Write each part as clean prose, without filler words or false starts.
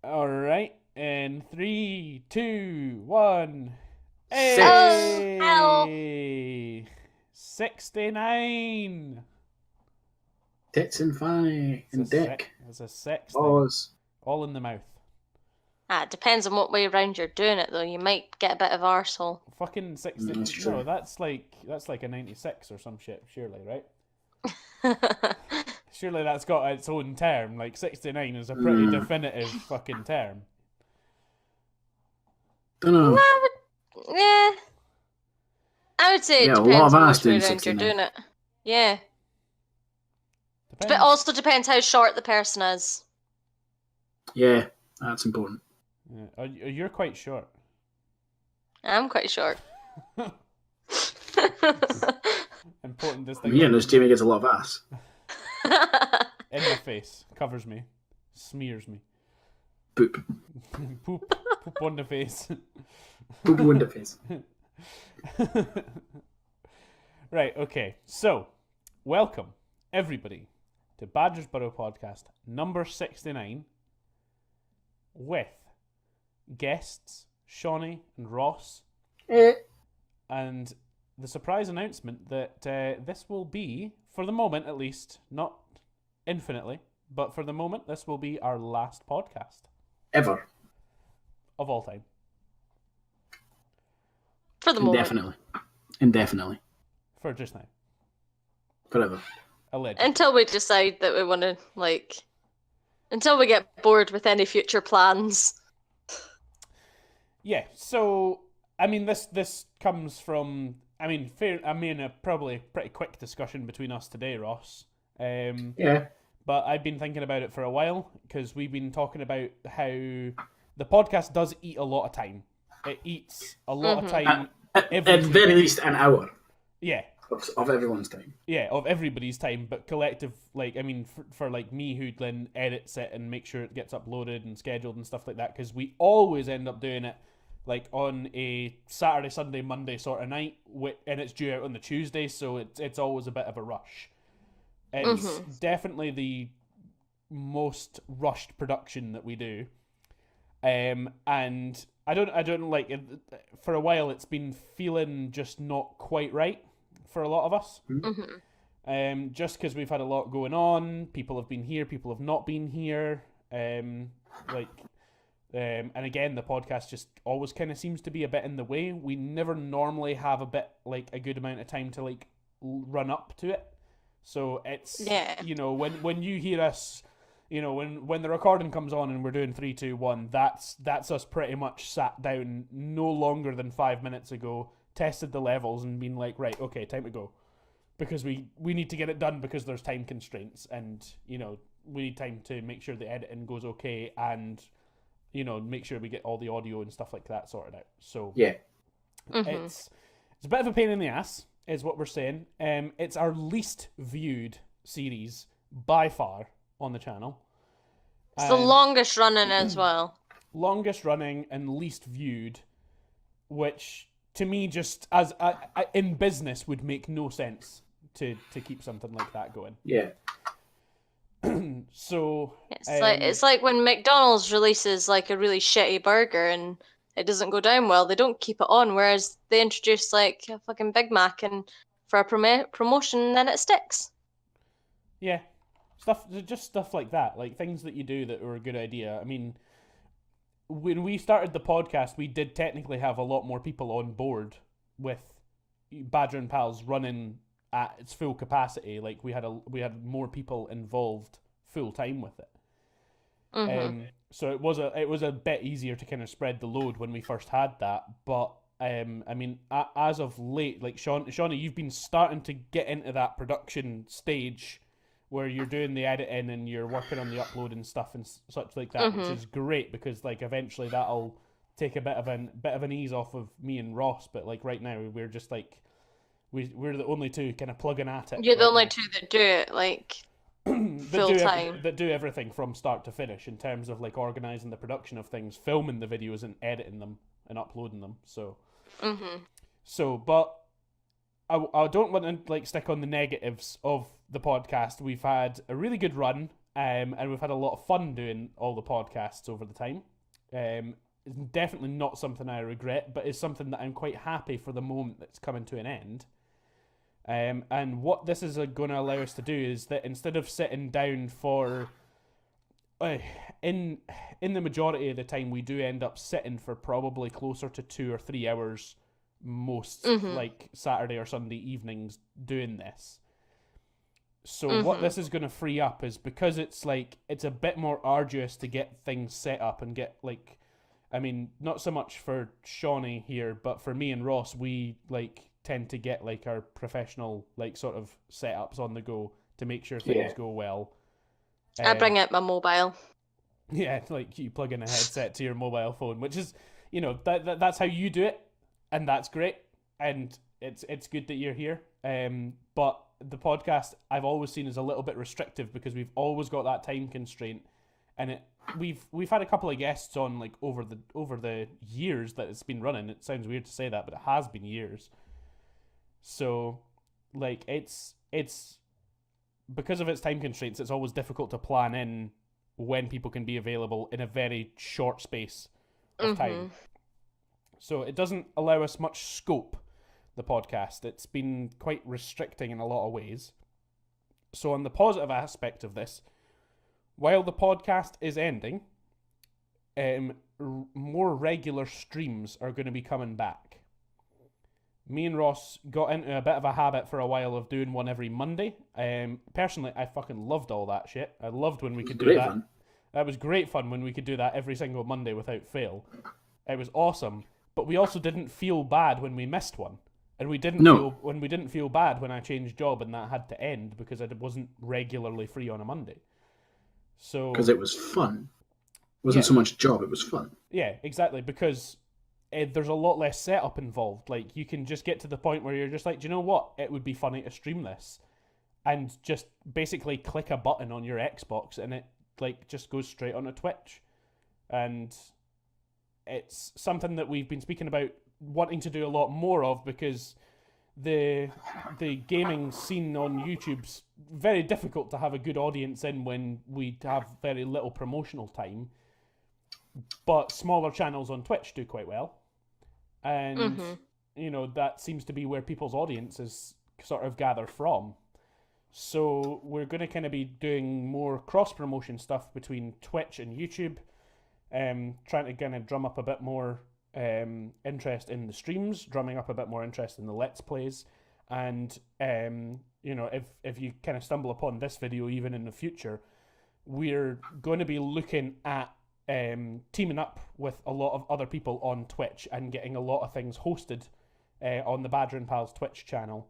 All right, in 3, 2, 1. Hey! 69. Tits and fanny and dick. It's a sex Balls. thing. All in the mouth. It depends on what way around you're doing it, though. You might get a bit of arsehole. Fucking 60. That's true. No, that's like a 96 or some shit, surely, right? Surely that's got its own term. Like 69 is a pretty definitive fucking term. Don't know. I would say it Yeah, a lot depends of on ass which way doing around you're 69. doing it. Yeah. Depends. But also depends how short the person is. Yeah, that's important. Yeah. You're quite short. I'm quite short. Important Me distinction. and this Jamie gets a lot of ass. In my face, covers me, smears me. Poop. Poop on the face. Poop in the face. Right, okay. So, welcome, everybody, to Badger's Burrow podcast number 69 with guests Shauni and Ross. And the surprise announcement that this will be, for the moment at least, not infinitely, but for the moment, this will be our last podcast. Ever. Of all time. For the moment. Indefinitely. For just now. Forever. Allegedly. Until we decide that we want to, until we get bored with any future plans. Yeah, so, I mean, this comes from, a probably pretty quick discussion between us today, Ross. Yeah. But I've been thinking about it for a while, because we've been talking about how the podcast does eat a lot of time. It eats a lot of time. At very least an hour. Yeah. Of everyone's time. Yeah, of everybody's time, but collective, for me who then edits it and make sure it gets uploaded and scheduled and stuff like that, because we always end up doing it on a Saturday, Sunday, Monday sort of night, and it's due out on the Tuesday, so it's always a bit of a rush. It's definitely the most rushed production that we do, and I don't like it. For a while, it's been feeling just not quite right for a lot of us. Just because we've had a lot going on, people have been here, people have not been here, and again, the podcast just always kind of seems to be a bit in the way. We never normally have a good amount of time to run up to it. So it's, when you hear us, when the recording comes on and we're doing 3, 2, 1, that's us pretty much sat down no longer than 5 minutes ago, tested the levels and been like, right, okay, time to go. Because we need to get it done because there's time constraints and, we need time to make sure the editing goes okay and, make sure we get all the audio and stuff like that sorted out. So yeah, it's a bit of a pain in the ass, is what we're saying. It's our least viewed series by far on the channel. It's the longest running as well. Longest running and least viewed, which to me just as in business would make no sense to keep something like that going. Yeah. So it's like when McDonald's releases a really shitty burger and it doesn't go down well, they don't keep it on, whereas they introduce a fucking Big Mac and for a promotion, then it sticks. Yeah, stuff like that, like things that you do that were a good idea. I mean, when we started the podcast, we did technically have a lot more people on board with Badger and Pals running at its full capacity. Like we had more people involved full time with it. So it was a bit easier to kind of spread the load when we first had that. But as of late, like Shauni, you've been starting to get into that production stage where you're doing the editing and you're working on the upload and stuff and such like that, which is great because eventually that'll take a bit of an ease off of me and Ross. But right now we're just we're the only two kind of plugging at it. You're the only two that do it full time. That do everything from start to finish in terms of organising the production of things, filming the videos and editing them and uploading them. So, but I don't want to stick on the negatives of the podcast, we've had a really good run, and we've had a lot of fun doing all the podcasts over the time. It's definitely not something I regret, but it's something that I'm quite happy for the moment that's coming to an end. And what this is going to allow us to do is that instead of sitting down for, in the majority of the time, we do end up sitting for probably closer to 2 or 3 hours most, like Saturday or Sunday evenings doing this. So what this is going to free up is, because it's a bit more arduous to get things set up and get not so much for Shauni here, but for me and Ross, we tend to get our professional sort of setups on the go to make sure things go well. I bring out my mobile. Yeah, you plug in a headset to your mobile phone, which is, that's how you do it, and that's great, and it's good that you're here. But the podcast I've always seen is a little bit restrictive because we've always got that time constraint, and we've had a couple of guests on over the years that it's been running. It sounds weird to say that, but it has been years. So it's because of its time constraints, it's always difficult to plan in when people can be available in a very short space of time. So it doesn't allow us much scope, the podcast. It's been quite restricting in a lot of ways. So on the positive aspect of this, while the podcast is ending, more regular streams are going to be coming back. Me and Ross got into a bit of a habit for a while of doing one every Monday. Personally, I fucking loved all that shit. I loved when we could do that. That was great fun when we could do that every single Monday without fail. It was awesome. But we also didn't feel bad when we missed one. And we didn't feel bad when I changed job and that had to end because I wasn't regularly free on a Monday. So because it was fun. It wasn't so much job, it was fun. Yeah, exactly, because there's a lot less setup involved. You can just get to the point where you're just do you know what? It would be funny to stream this. And just basically click a button on your Xbox and it just goes straight onto Twitch. And it's something that we've been speaking about wanting to do a lot more of, because the gaming scene on YouTube's very difficult to have a good audience in when we have very little promotional time. But smaller channels on Twitch do quite well. And, that seems to be where people's audiences sort of gather from. So we're going to kind of be doing more cross-promotion stuff between Twitch and YouTube, trying to kind of drum up a bit more interest in the streams, drumming up a bit more interest in the Let's Plays. And, if you kind of stumble upon this video even in the future, we're going to be looking at teaming up with a lot of other people on Twitch and getting a lot of things hosted on the Badger and Pals Twitch channel.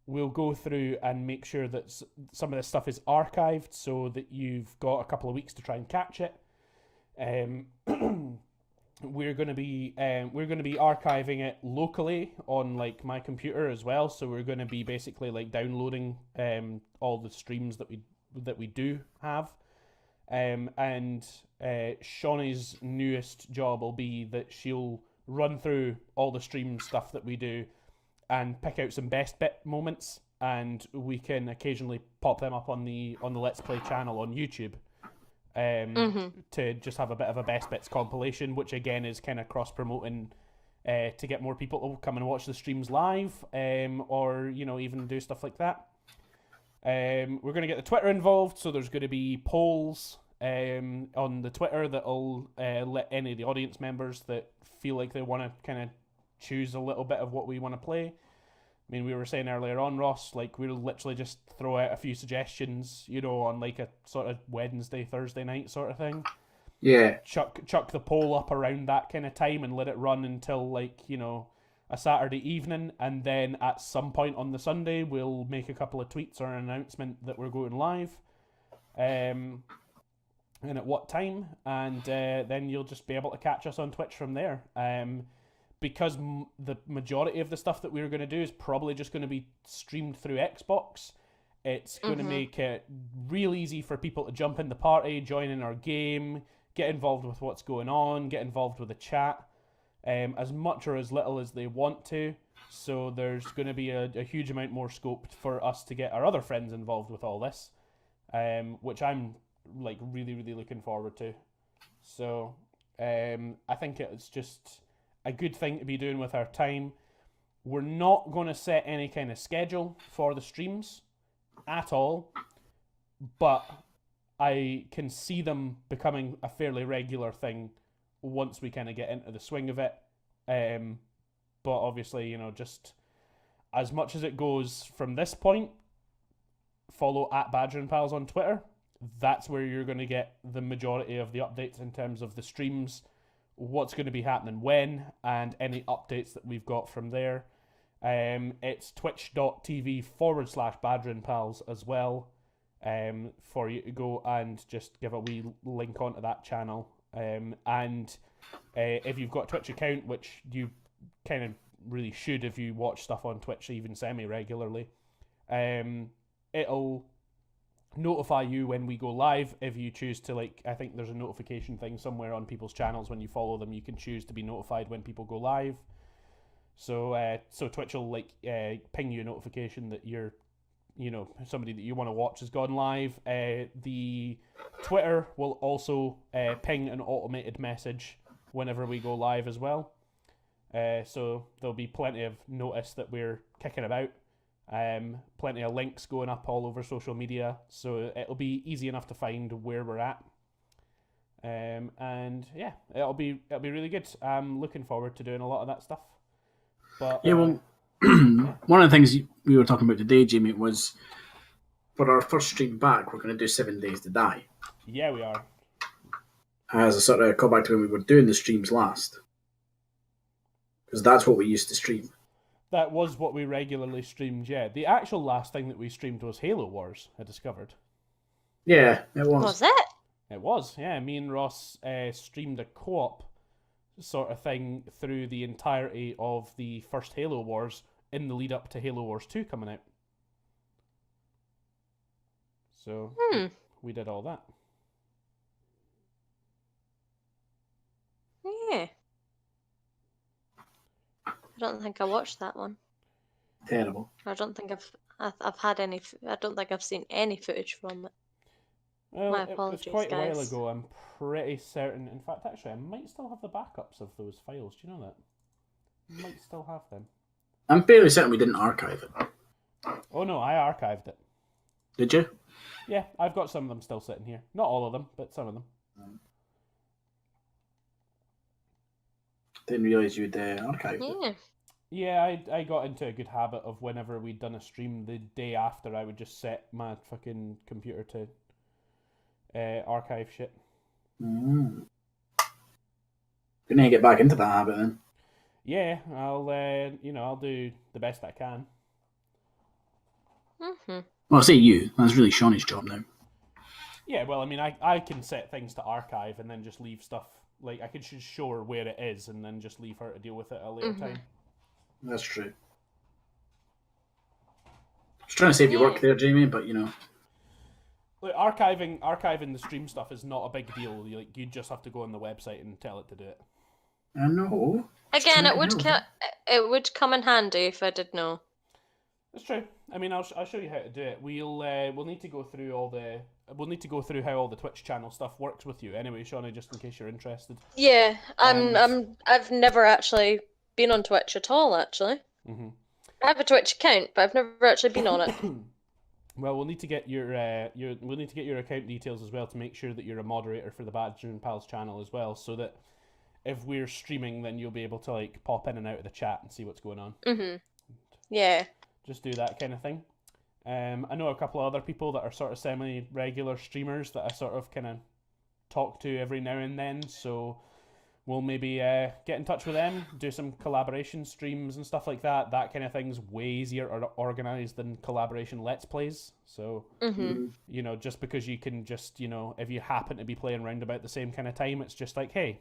We'll go through and make sure that some of this stuff is archived so that you've got a couple of weeks to try and catch it. We're going to be archiving it locally on my computer as well. So we're going to be basically downloading all the streams that we do have. And Shaunie's newest job will be that she'll run through all the stream stuff that we do and pick out some best bit moments, and we can occasionally pop them up on the Let's Play channel on YouTube to just have a bit of a best bits compilation, which again is kind of cross promoting to get more people to come and watch the streams live, or even do stuff like that. We're going to get the Twitter involved, so there's going to be polls on the Twitter that'll let any of the audience members that feel like they want to kind of choose a little bit of what we want to play. I mean, we were saying earlier on, Ross, we'll literally just throw out a few suggestions, on a sort of Wednesday, Thursday night sort of thing. Yeah. Chuck the poll up around that kind of time and let it run until a Saturday evening, and then at some point on the Sunday we'll make a couple of tweets or an announcement that we're going live, and at what time, and then you'll just be able to catch us on Twitch from there. Because the majority of the stuff that we're going to do is probably just going to be streamed through Xbox. It's going to make it real easy for people to jump in the party, join in our game, get involved with what's going on, get involved with the chat, as much or as little as they want to. So there's going to be a huge amount more scope for us to get our other friends involved with all this, which I'm like really, really looking forward to. So I think it's just a good thing to be doing with our time. We're not going to set any kind of schedule for the streams at all, but I can see them becoming a fairly regular thing once we kind of get into the swing of it. But obviously, just as much as it goes from this point, follow at Badger and Pals on Twitter. That's where you're going to get the majority of the updates in terms of the streams, what's going to be happening when, and any updates that we've got from there. It's twitch.tv/Badger and Pals as well, for you to go and just give a wee link onto that channel. And if you've got a Twitch account, which you kind of really should if you watch stuff on Twitch even semi-regularly, it'll notify you when we go live. If you choose to, I think there's a notification thing somewhere on people's channels. When you follow them, you can choose to be notified when people go live. So Twitch will ping you a notification that you're, somebody that you want to watch has gone live. The Twitter will also ping an automated message whenever we go live as well. So there'll be plenty of notice that we're kicking about. Plenty of links going up all over social media, so it'll be easy enough to find where we're at. And yeah, it'll be really good. I'm looking forward to doing a lot of that stuff. But Yeah, well, one of the things we were talking about today, Jamie, was for our first stream back, we're going to do 7 Days to Die. Yeah, we are. As a sort of callback to when we were doing the streams last. Because that's what we used to stream. That was what we regularly streamed, yeah. The actual last thing that we streamed was Halo Wars, I discovered. Yeah, it was. Was it? It was, yeah. Me and Ross streamed a co-op sort of thing through the entirety of the first Halo Wars in the lead up to Halo Wars 2 coming out. So we did all that. Yeah. I don't think I watched that one. Terrible. I don't think I've had any. I don't think I've seen any footage from it. Well, My it was apologies, quite a while guys. ago. I'm pretty certain. In fact, actually, I might still have the backups of those files. Do you know that? Might still have them. I'm fairly certain we didn't archive it. Oh no, I archived it. Did you? Yeah, I've got some of them still sitting here. Not all of them, but some of them. Didn't realise you'd archived it. Yeah. Yeah, I got into a good habit of whenever we'd done a stream, the day after, I would just set my fucking computer to archive shit. Mm. Gonna get back into that habit then. Yeah, I'll do the best I can. Mm-hmm. Well, I say you. That's really Shauni's job now. Yeah, well, I mean, I can set things to archive and then just leave stuff. Like, I could just show her where it is and then just leave her to deal with it at a later time. That's true. I was trying to save you work there, Jamie, but Like, archiving the stream stuff is not a big deal. You just have to go on the website and tell it to do it. I know. Again, it would come in handy if I did know. That's true. I mean, I'll show you how to do it. We'll need to go through how all the Twitch channel stuff works with you. Anyway, Shauni, just in case you're interested. Yeah, I've never actually been on Twitch at all. Actually, I have a Twitch account, but I've never actually been on it. Well, we'll need to get your account details as well to make sure that you're a moderator for the Badger and Pals channel as well, so that if we're streaming, then you'll be able to pop in and out of the chat and see what's going on. Yeah. Just do that kind of thing. I know a couple of other people that are sort of semi-regular streamers that I sort of kind of talk to every now and then, so we'll maybe get in touch with them, do some collaboration streams and stuff like that. That kind of thing's way easier or organised than collaboration Let's Plays. So, just because you can just, if you happen to be playing around about the same kind of time, it's just like, hey,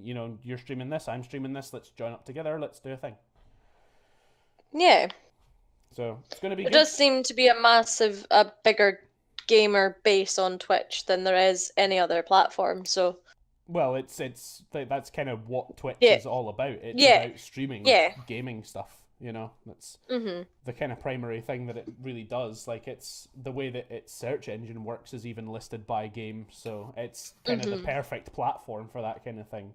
you're streaming this, I'm streaming this, let's join up together, let's do a thing. Yeah. So it's going to be It good. does seem to be a bigger gamer base on Twitch than there is any other platform. So, well, it's that's kind of what Twitch is all about. It's about streaming gaming stuff. You know, that's Mm-hmm. the kind of primary thing that it really does. Like, it's the way that its search engine works is even listed by game, so it's kind of the Mm-hmm. perfect platform for that kind of thing.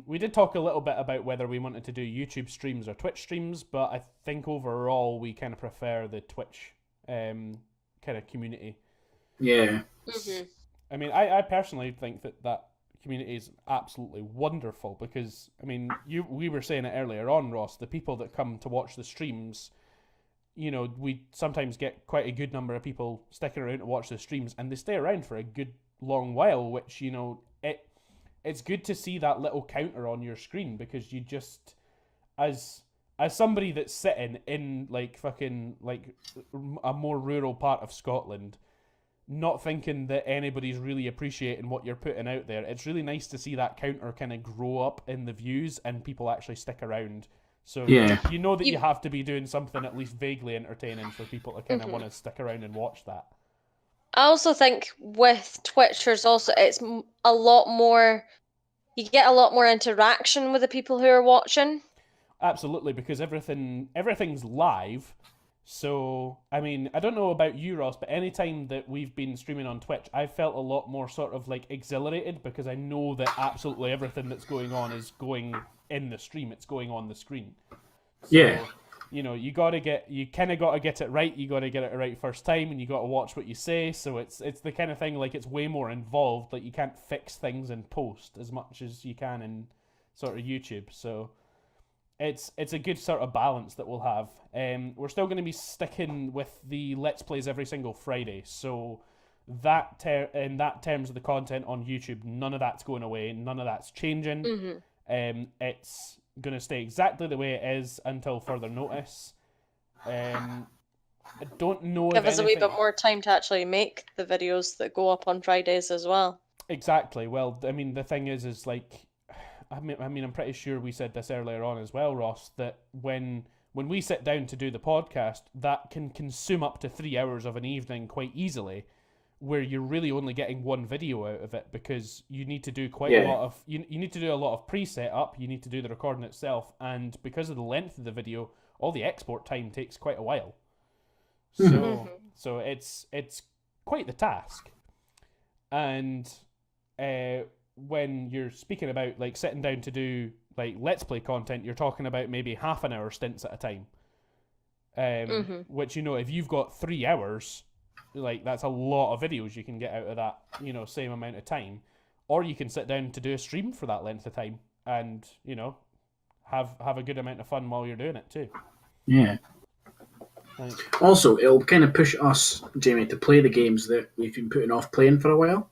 We did talk a little bit about whether we wanted to do YouTube streams or Twitch streams, but I think overall we kind of prefer the Twitch kind of community. Yeah. Mm-hmm. I mean, I personally think that community is absolutely wonderful because, I mean, we were saying it earlier on, Ross, the people that come to watch the streams, you know, we sometimes get quite a good number of people sticking around to watch the streams, and they stay around for a good long while, which, you know, it's good to see that little counter on your screen because you just, as somebody that's sitting in like fucking like a more rural part of Scotland, not thinking that anybody's really appreciating what you're putting out there, it's really nice to see that counter kind of grow up in the views and people actually stick around. So Yeah. you know that you have to be doing something at least vaguely entertaining for people to kind of want to stick around and watch that. I also think with Twitch, it's a lot more. You get a lot more interaction with the people who are watching. Absolutely, because everything's live. So, I mean, I don't know about you, Ross, but anytime that we've been streaming on Twitch, I've felt a lot more sort of like exhilarated because I know that absolutely everything that's going on is going in the stream. It's going on the screen. So, Yeah. you know, you kind of got to get it right. You got to get it right first time, and you got to watch what you say. So it's the kind of thing, like, it's way more involved. Like, you can't fix things in post as much as you can in sort of YouTube. So it's a good sort of balance that we'll have. We're still going to be sticking with the Let's Plays every single Friday. So that in that terms of the content on YouTube, none of that's going away. None of that's changing. Mm-hmm. It's going to stay exactly the way it is until further notice. I don't know Give if us a wee anything... bit more time to actually make the videos that go up on Fridays as well. Exactly. Well, I mean, the thing is like, I mean, I'm pretty sure we said this earlier on as well, Ross, that when we sit down to do the podcast, that can consume up to 3 hours of an evening quite easily, where you're really only getting one video out of it because you need to do quite a lot of you need to do a lot of pre-setup, you need to do the recording itself, and because of the length of the video, all the export time takes quite a while. So it's quite the task. And when you're speaking about like sitting down to do like Let's Play content, you're talking about maybe half an hour stints at a time. Which, you know, if you've got 3 hours, like, that's a lot of videos you can get out of that, you know, same amount of time. Or you can sit down to do a stream for that length of time and, you know, have a good amount of fun while you're doing it too. Yeah. Like, also, it'll kind of push us, Jamie, to play the games that we've been putting off playing for a while.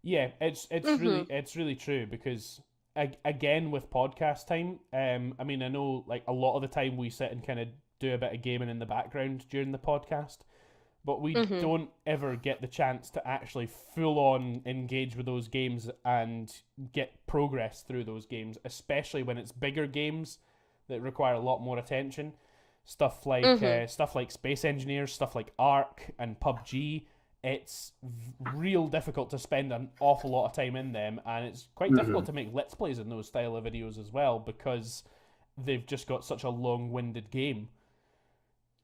yeah, it's really true because again with podcast time, I mean, I know like a lot of the time we sit and kind of do a bit of gaming in the background during the podcast, but we don't ever get the chance to actually full on engage with those games and get progress through those games, especially when it's bigger games that require a lot more attention. Stuff like Space Engineers, stuff like Ark and PUBG. It's real difficult to spend an awful lot of time in them, and it's quite difficult to make Let's Plays in those style of videos as well because they've just got such a long-winded game.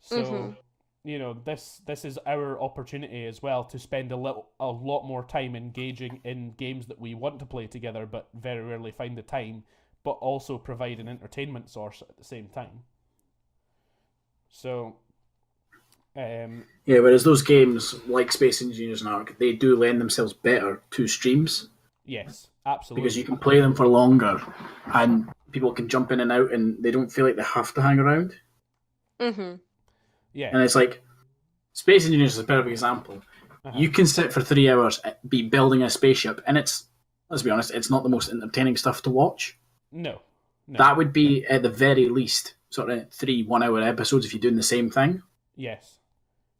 So, you know, this is our opportunity as well to spend a lot more time engaging in games that we want to play together but very rarely find the time, but also provide an entertainment source at the same time. So, whereas those games like Space Engineers and Ark, they do lend themselves better to streams. Yes, absolutely. Because you can play them for longer and people can jump in and out and they don't feel like they have to hang around. Yeah. And it's like, Space Engineers is a perfect example. You can sit for 3 hours, be building a spaceship, and it's, let's be honest, it's not the most entertaining stuff to watch. No. That would be, at the very least, sort of 3 1-hour episodes if you're doing the same thing. Yes.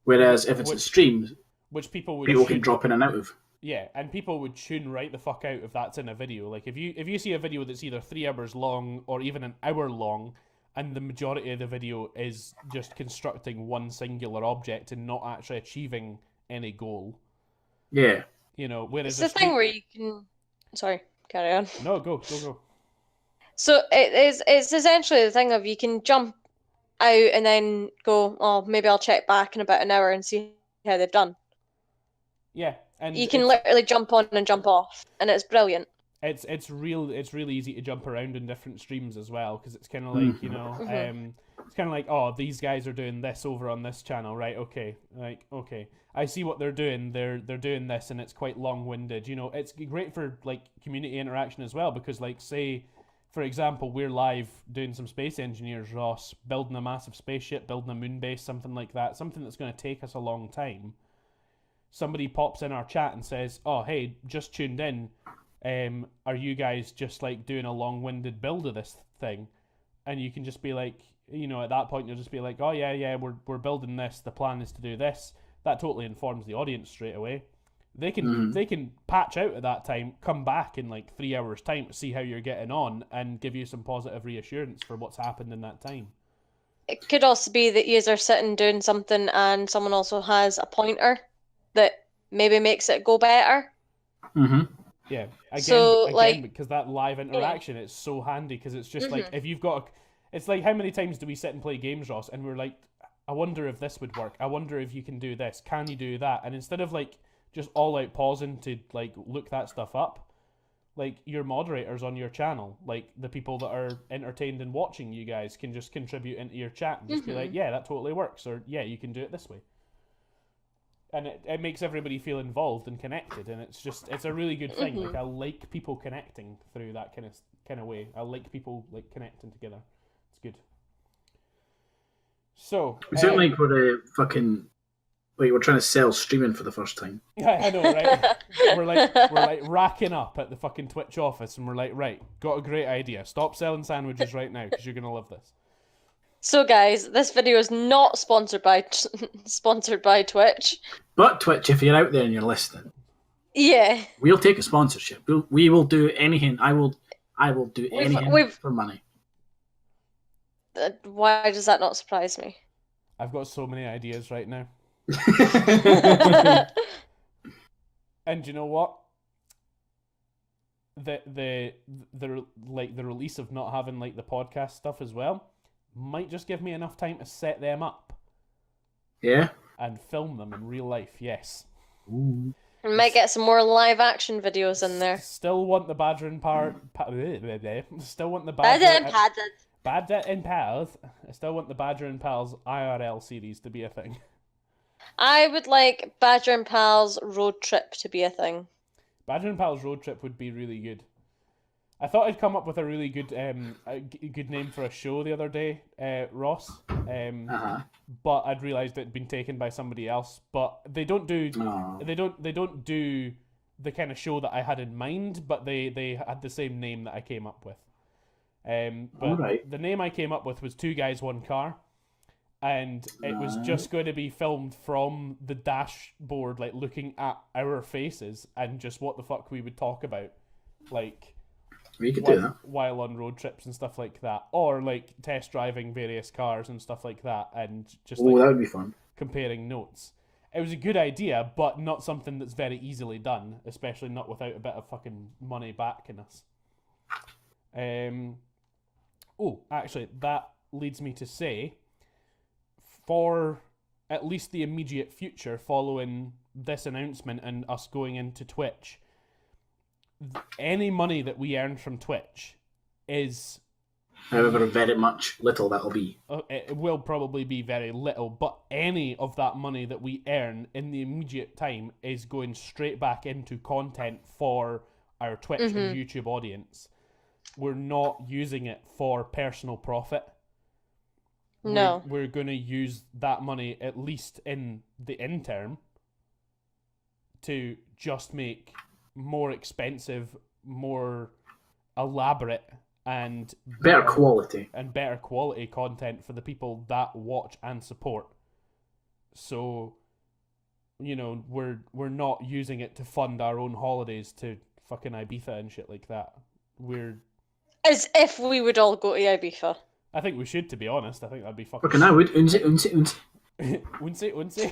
Whereas if it's a stream, which people can drop in and out of. Yeah, and people would tune right the fuck out if that's in a video. Like, if you see a video that's either 3 hours long or even an hour long, and the majority of the video is just constructing one singular object and not actually achieving any goal. Yeah. You know, whereas it's the thing where you can... Sorry, carry on. No, go. So it's essentially the thing of you can jump out and then go, oh, maybe I'll check back in about an hour and see how they've done. Yeah, and you can literally jump on and jump off, and it's brilliant. It's really easy to jump around in different streams as well, because it's kind of like, it's kind of like, oh, these guys are doing this over on this channel, right? Okay, okay, I see what they're doing. They're doing this, and it's quite long-winded. It's great for like community interaction as well, because like, say, for example, we're live doing some space engineers, Ross, building a massive spaceship, building a moon base, something like that, something that's going to take us a long time. Somebody pops in our chat and says, oh, hey, just tuned in. Are you guys just like doing a long-winded build of this thing? And you can just be like, at that point you'll just be like, oh yeah, we're building this. The plan is to do this. That totally informs the audience straight away. They can patch out at that time, come back in like 3 hours time to see how you're getting on, and give you some positive reassurance for what's happened in that time. It could also be that you are sitting doing something and someone also has a pointer that maybe makes it go better. Yeah, again, because that live interaction, it's so handy, because it's just like, if you've got it's like, how many times do we sit and play games, Ross, and we're like, I wonder if this would work, I wonder if you can do this, can you do that? And instead of like just all out pausing to like look that stuff up, like, your moderators on your channel, like the people that are entertained in watching you guys, can just contribute into your chat and just be like, yeah, that totally works, or yeah, you can do it this way. And it makes everybody feel involved and connected, and it's a really good thing. Like, I like people connecting through that kind of way. I like people like connecting together. It's good. So we sound like we're we're trying to sell streaming for the first time. I know, right? we're like racking up at the fucking Twitch office, and we're like, right, got a great idea. Stop selling sandwiches right now, because you're gonna love this. So, guys, this video is not sponsored by Twitch. But Twitch, if you're out there and you're listening, yeah, we'll take a sponsorship. We will do anything. I will do anything for money. Why does that not surprise me? I've got so many ideas right now. And you know what? The release of not having like the podcast stuff as well might just give me enough time to set them up. Yeah. And film them in real life, yes. Ooh. We might get some more live action videos in there. Still want the Badger and Still want the Badger and Pals. I still want the Badger and Pals IRL series to be a thing. I would like Badger and Pals Road Trip to be a thing. Badger and Pals Road Trip would be really good. I thought I'd come up with a really good good name for a show the other day, Ross. But I'd realised it had been taken by somebody else. But they don't do they don't do the kind of show that I had in mind. But they had the same name that I came up with. But the name I came up with was Two Guys, One Car, and it was just going to be filmed from the dashboard, like looking at our faces and just what the fuck we would talk about, like. We could do that while on road trips and stuff like that, or like test driving various cars and stuff like that, and just that would be fun. Comparing notes. It was a good idea, but not something that's very easily done, especially not without a bit of fucking money backing us. Actually, that leads me to say, for at least the immediate future, following this announcement and us going into Twitch, any money that we earn from Twitch is, however very little that'll be. It will probably be very little, but any of that money that we earn in the immediate time is going straight back into content for our Twitch and YouTube audience. We're not using it for personal profit. No. We're going to use that money, at least in the interim, to just make more expensive, more elaborate, and better quality content for the people that watch and support. So, we're not using it to fund our own holidays to fucking Ibiza and shit like that. We're as if we would all go to Ibiza. I think we should, to be honest. I think that'd be fucking. Okay, now would unse. Unse.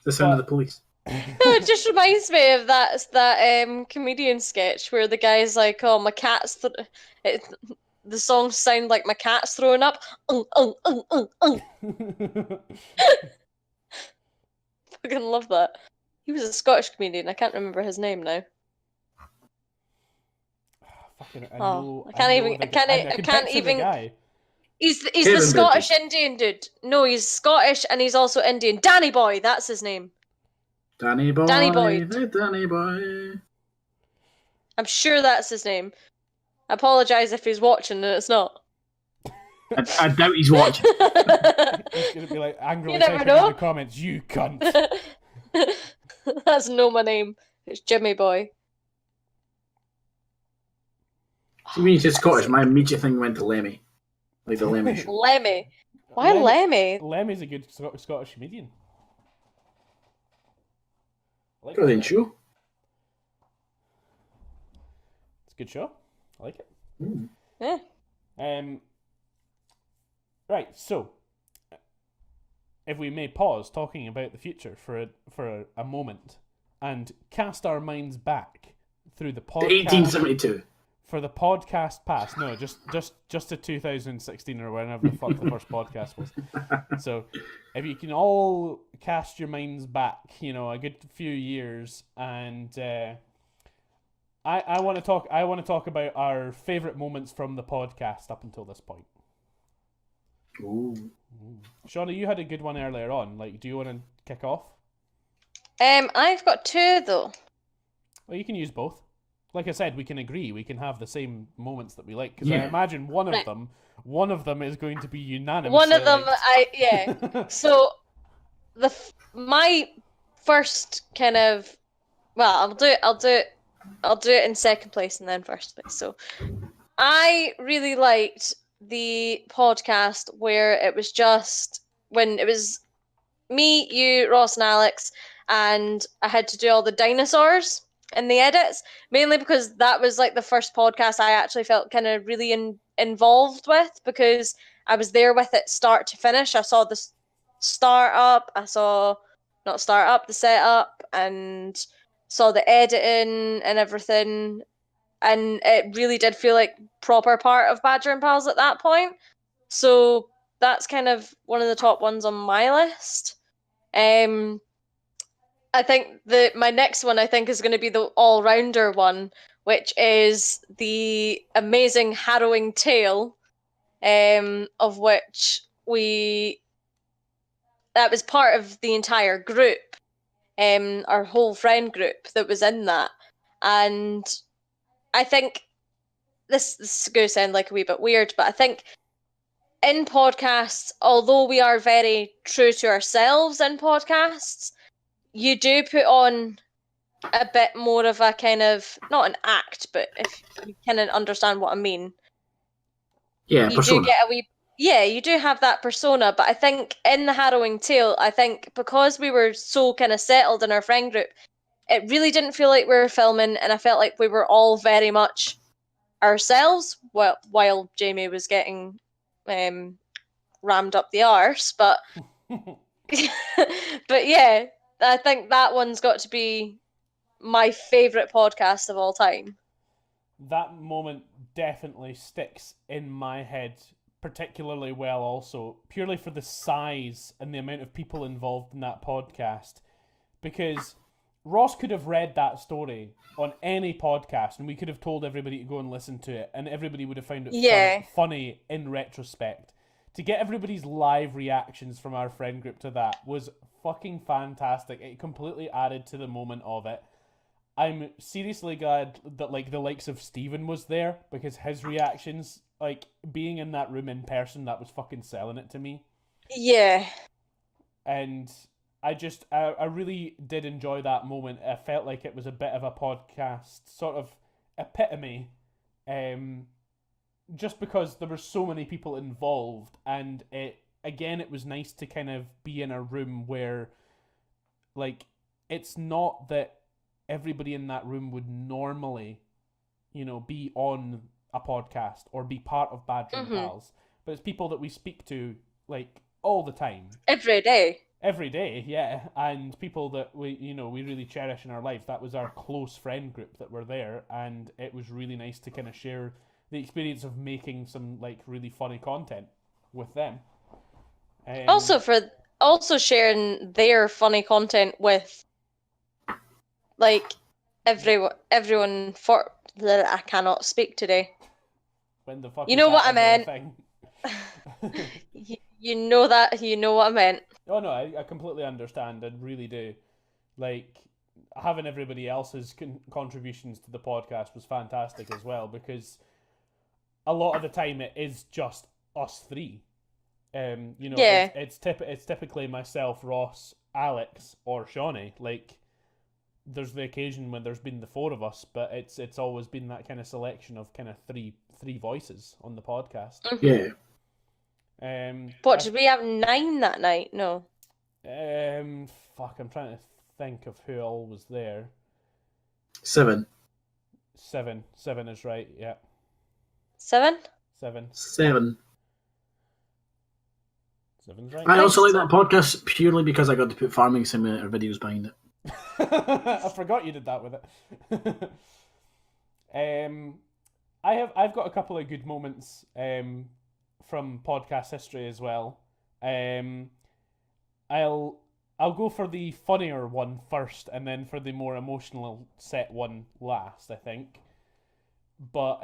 The sound of the police. No, it just reminds me of that comedian sketch where the guy's like, "Oh, my cat's it, the songs sound like my cat's throwing up." Fucking love that. He was a Scottish comedian. I can't remember his name now. Fucking, I Oh, know. I can't I know even. the I guy. can't. I I can can't picture the even. guy. He's the Kevin Scottish Bacon. Indian dude. No, he's Scottish and he's also Indian. Danny Boy, that's his name. Danny boy, Danny Boyd. the Danny boy. I'm sure that's his name. I apologise if he's watching and it's not. I doubt he's watching. He's gonna be like angrily You never typing in know. the comments, "You cunt." That's not my name. It's Jimmy Boy. See, when you said Scottish, my immediate thing went to Lemmy. Like the Lemmy show. Lemmy. Why Lemmy? Lemmy's a good Scottish comedian. I like Brilliant that. show. It's a good show. I like it. Mm. Yeah. Right, so if we may pause talking about the future for a moment and cast our minds back through the The podcast 1872. for the podcast past. No, just to 2016 or whenever the fuck the first podcast was. So if you can all cast your minds back, a good few years, and I want to talk about our favorite moments from the podcast up until this point. Ooh. Shauni, you had a good one earlier on. Like, do you want to kick off? I've got two though. Well, you can use both. Like I said, we can agree. We can have the same moments that we like. Because Yeah. I imagine one of them is going to be unanimous. One of them, So my first kind of, well, I'll do it in second place and then first place. So I really liked the podcast where it was just when it was me, you, Ross, and Alex, and I had to do all the dinosaurs in the edits, mainly because that was like the first podcast I actually felt kind of really involved with, because I was there with it start to finish. I saw the startup, the setup, and saw the editing and everything, and it really did feel like proper part of Badger and Pals at that point. So that's kind of one of the top ones on my list. I think my next one I think is going to be the all-rounder one, which is the amazing harrowing tale, of which that was part of the entire group, our whole friend group that was in that, and I think this is going to sound like a wee bit weird, but I think in podcasts, although we are very true to ourselves in podcasts, you do put on a bit more of a kind of, not an act, but if you kind of understand what I mean. Yeah, you persona. do get a wee, yeah, you do have that persona, but I think in the harrowing tale, I think because we were so kind of settled in our friend group, it really didn't feel like we were filming, and I felt like we were all very much ourselves, while Jamie was getting rammed up the arse, but but yeah, I think that one's got to be my favourite podcast of all time. That moment definitely sticks in my head particularly well, also purely for the size and the amount of people involved in that podcast, because Ross could have read that story on any podcast and we could have told everybody to go and listen to it, and everybody would have found it funny in retrospect. To get everybody's live reactions from our friend group to that was fucking fantastic. It completely added to the moment of it. I'm seriously glad that like the likes of Steven was there, because his reactions, like being in that room in person, that was fucking selling it to me. Yeah. And I really did enjoy that moment. I felt like it was a bit of a podcast sort of epitome, just because there were so many people involved, and it was nice to kind of be in a room where, like, it's not that everybody in that room would normally, be on a podcast or be part of Badger and Pals, but it's people that we speak to like all the time, every day. Every day, yeah, and people that we really cherish in our life. That was our close friend group that were there, and it was really nice to kind of share the experience of making some like really funny content with them. Also also sharing their funny content with like everyone for I cannot speak today. When the fuck You is know that what I ever a meant. thing? You know that. You know what I meant. Oh no, I completely understand and really do. Like having everybody else's contributions to the podcast was fantastic as well, because a lot of the time it is just us three. Yeah. It's typically myself, Ross, Alex, or Shauni. Like there's the occasion when there's been the four of us, but it's always been that kind of selection of kind of three voices on the podcast. Yeah. What, did we have 9 that night? No. Fuck, I'm trying to think of who all was there. 7. Seven is right. Yeah. 7? 7. 7. Seven's right. I also like that podcast purely because I got to put Farming Simulator videos behind it. I forgot you did that with it. I've got a couple of good moments from podcast history as well. I'll go for the funnier one first, and then for the more emotional set one last, I think. But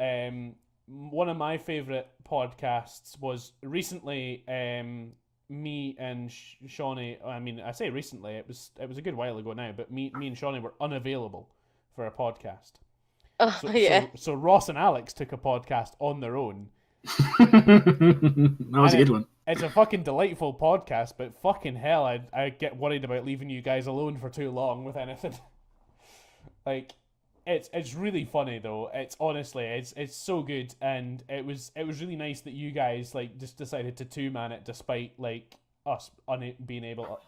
one of my favourite podcasts was recently me and Shauni. I mean, I say recently, it was a good while ago now, but me and Shauni were unavailable for a podcast. Oh, yeah. So Ross and Alex took a podcast on their own. That was a good one. It's a fucking delightful podcast, but fucking hell, I get worried about leaving you guys alone for too long with anything. Like, it's really funny though. It's honestly, it's so good, and it was really nice that you guys like just decided to 2-man it despite like us being unable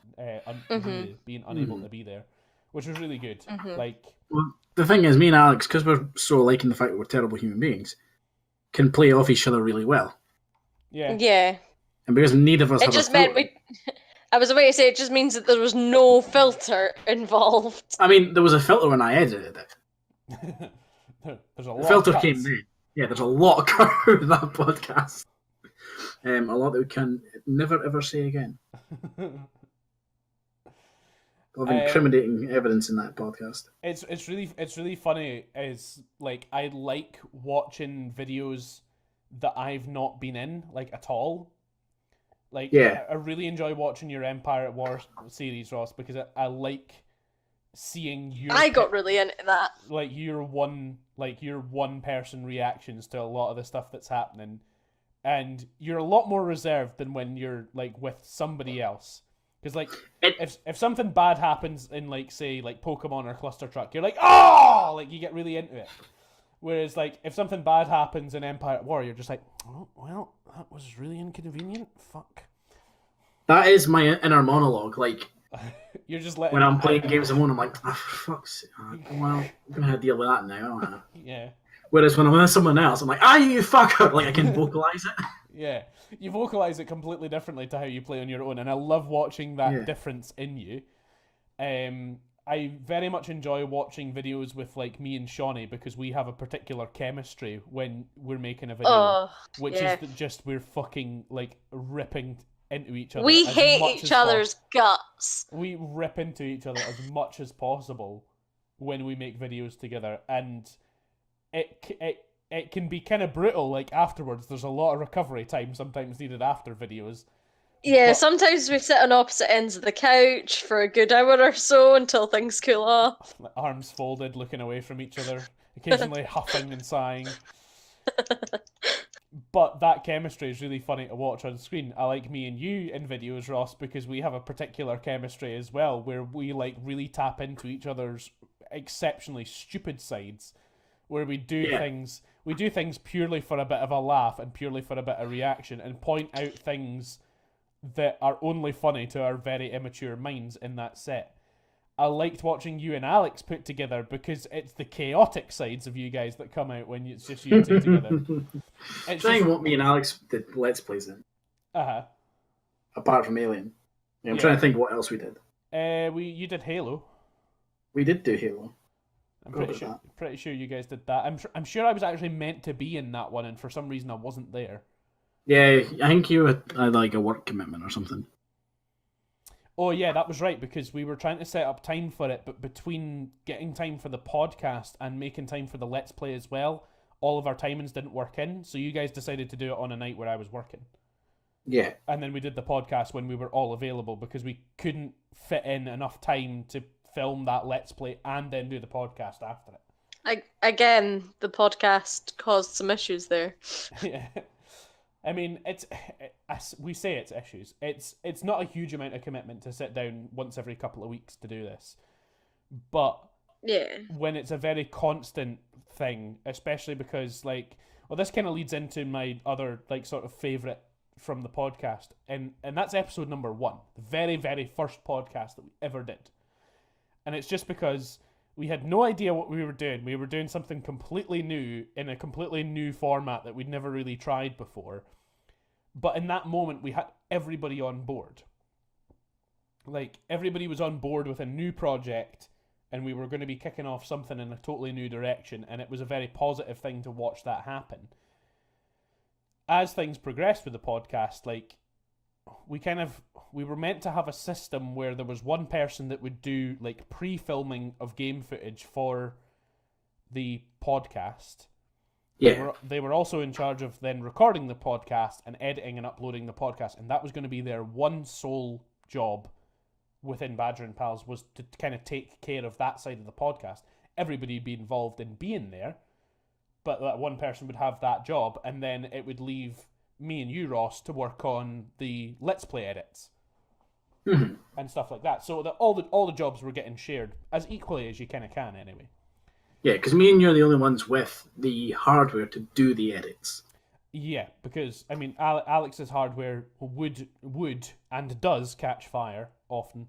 to be there, which was really good. Like, well, the thing is, me and Alex, because we're so alike in the fact that we're terrible human beings, can play off each other really well. Yeah. Yeah. And because neither of us It have just a meant filter, I was about to say it just means that there was no filter involved. I mean, there was a filter when I edited it. There's a lot The filter of cuts. came then. Yeah, there's a lot of cut out of that podcast. A lot that we can never ever say again. Of incriminating evidence in that podcast. It's really funny. Is like I like watching videos that I've not been in like at all. Like, yeah. I really enjoy watching your Empire at War series, Ross, because I like seeing your. I got really into that. Like your one person reactions to a lot of the stuff that's happening, and you're a lot more reserved than when you're like with somebody else. Because like if something bad happens in like say like Pokemon or Cluster Truck, you're like, oh, like you get really into it. Whereas like if something bad happens in Empire at War, you're just like, oh well, that was really inconvenient. Fuck. That is my inner monologue. Like you're just letting when I'm playing games of one, I'm like, oh, for fuck's sake. Well, I'm gonna have to deal with that now. Yeah. Whereas when I'm with someone else, I'm like, you fucker! Like I can vocalize it. Yeah, you vocalize it completely differently to how you play on your own, and I love watching that difference in you. I very much enjoy watching videos with like me and Shauni because we have a particular chemistry when we're making a video, which is just we're fucking like ripping into each other. We hate each other's guts. We rip into each other as much as possible when we make videos together, and it can be kind of brutal. Like afterwards, there's a lot of recovery time sometimes needed after videos. Yeah, sometimes we sit on opposite ends of the couch for a good hour or so until things cool off. Arms folded, looking away from each other, occasionally huffing and sighing. But that chemistry is really funny to watch on screen. I like me and you in videos, Ross, because we have a particular chemistry as well, where we like really tap into each other's exceptionally stupid sides, where we do things purely for a bit of a laugh and purely for a bit of reaction, and point out things that are only funny to our very immature minds in that set. I liked watching you and Alex put together because it's the chaotic sides of you guys that come out when it's just you two together. Trying what me and Alex did Let's Plays in. Uh-huh. Apart from Alien. Yeah, I'm trying to think what else we did. You did Halo. We did do Halo. I'm pretty sure you guys did that. I'm sure I was actually meant to be in that one, and for some reason I wasn't there. Yeah, I think you had like a work commitment or something. Oh yeah, that was right, because we were trying to set up time for it, but between getting time for the podcast and making time for the Let's Play as well, all of our timings didn't work in, so you guys decided to do it on a night where I was working. Yeah. And then we did the podcast when we were all available, because we couldn't fit in enough time to film that Let's Play and then do the podcast after it. Again, the podcast caused some issues there. Yeah. I mean, we say it's issues. It's not a huge amount of commitment to sit down once every couple of weeks to do this. But yeah, when it's a very constant thing, especially because this kind of leads into my other sort of favorite from the podcast, and that's episode number 1, the very, very first podcast that we ever did. And it's just because we had no idea what we were doing. We were doing something completely new in a completely new format that we'd never really tried before. But in that moment, we had everybody on board. Everybody was on board with a new project, and we were going to be kicking off something in a totally new direction, and it was a very positive thing to watch that happen. As things progressed with the podcast, we were meant to have a system where there was one person that would do pre-filming of game footage for the podcast. Yeah. They were also in charge of then recording the podcast and editing and uploading the podcast, and that was going to be their one sole job within Badger and Pals, was to kind of take care of that side of the podcast. Everybody would be involved in being there, but that one person would have that job, and then it would leave me and you, Ross, to work on the Let's Play edits. Mm-hmm. And stuff like that. So that all the jobs were getting shared as equally as you kind of can, anyway. Yeah, because me and you are the only ones with the hardware to do the edits. Yeah, because I mean, Alex's hardware would and does catch fire often,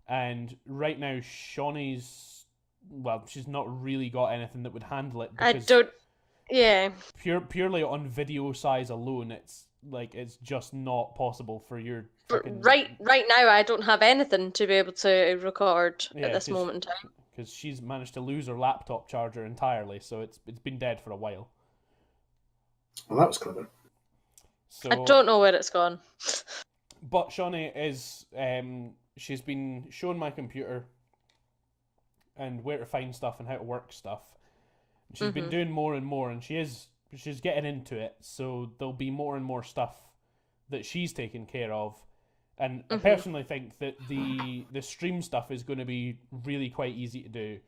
and right now Shauni's, she's not really got anything that would handle it. I don't. Yeah. Purely on video size alone, it's just not possible for your. Right now, I don't have anything to be able to record at this moment in time. Because she's managed to lose her laptop charger entirely, so it's been dead for a while. Well, that was clever. So, I don't know where it's gone. But Shauni is, she's been showing my computer and where to find stuff and how to work stuff. She's been doing more and more, and she's getting into it, so there'll be more and more stuff that she's taking care of. And I personally think that the stream stuff is going to be really quite easy to do,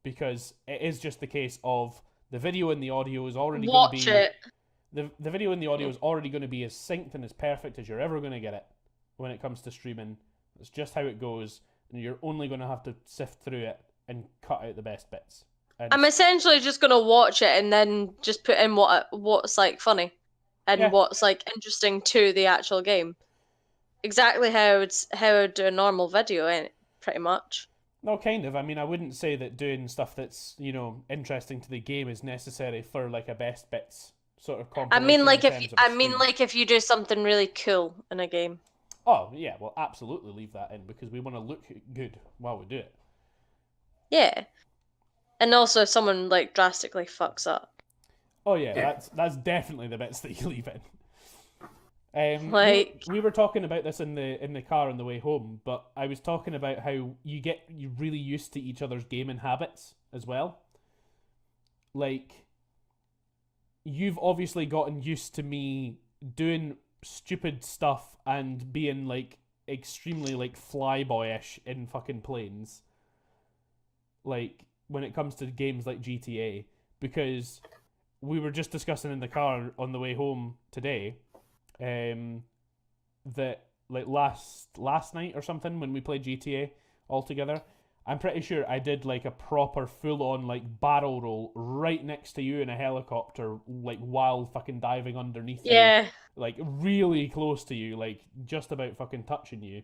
because it is just the case of the video and the audio is already going to be... The video and the audio is already going to be as synced and as perfect as you're ever going to get it when it comes to streaming. It's just how it goes, and you're only going to have to sift through it and cut out the best bits. And I'm essentially just going to watch it and then just put in what's funny and what's interesting to the actual game. Exactly how I would do a normal video, pretty much. No, kind of. I mean, I wouldn't say that doing stuff that's, interesting to the game is necessary for a best bits sort of compilation. If you do something really cool in a game. Oh yeah, well, absolutely leave that in, because we want to look good while we do it. Yeah, and also if someone drastically fucks up. Oh yeah, that's definitely the bits that you leave in. We were talking about this in the car on the way home, but I was talking about how you're really used to each other's gaming habits as well. You've obviously gotten used to me doing stupid stuff and being extremely flyboyish in fucking planes. When it comes to games like GTA, because we were just discussing in the car on the way home today. That last night or something when we played GTA all together, I'm pretty sure I did a proper full-on barrel roll right next to you in a helicopter, while fucking diving underneath you, really close to you, just about fucking touching you,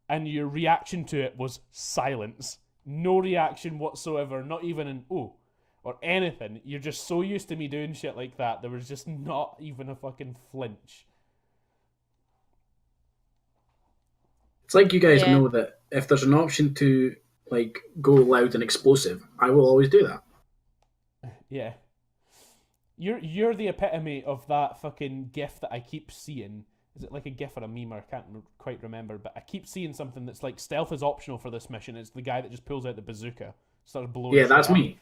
and your reaction to it was silence. No reaction whatsoever, not even an "oh" or anything. You're just so used to me doing shit like that, there was just not even a fucking flinch. It's like you guys Yeah. know that if there's an option to like go loud and explosive, I will always do that. Yeah. You're the epitome of that fucking gif that I keep seeing. Is it like a gif or a meme? I can't quite remember, but I keep seeing something that's like stealth is optional for this mission. It's the guy that just pulls out the bazooka, starts blowing. Yeah, shit that's up. me.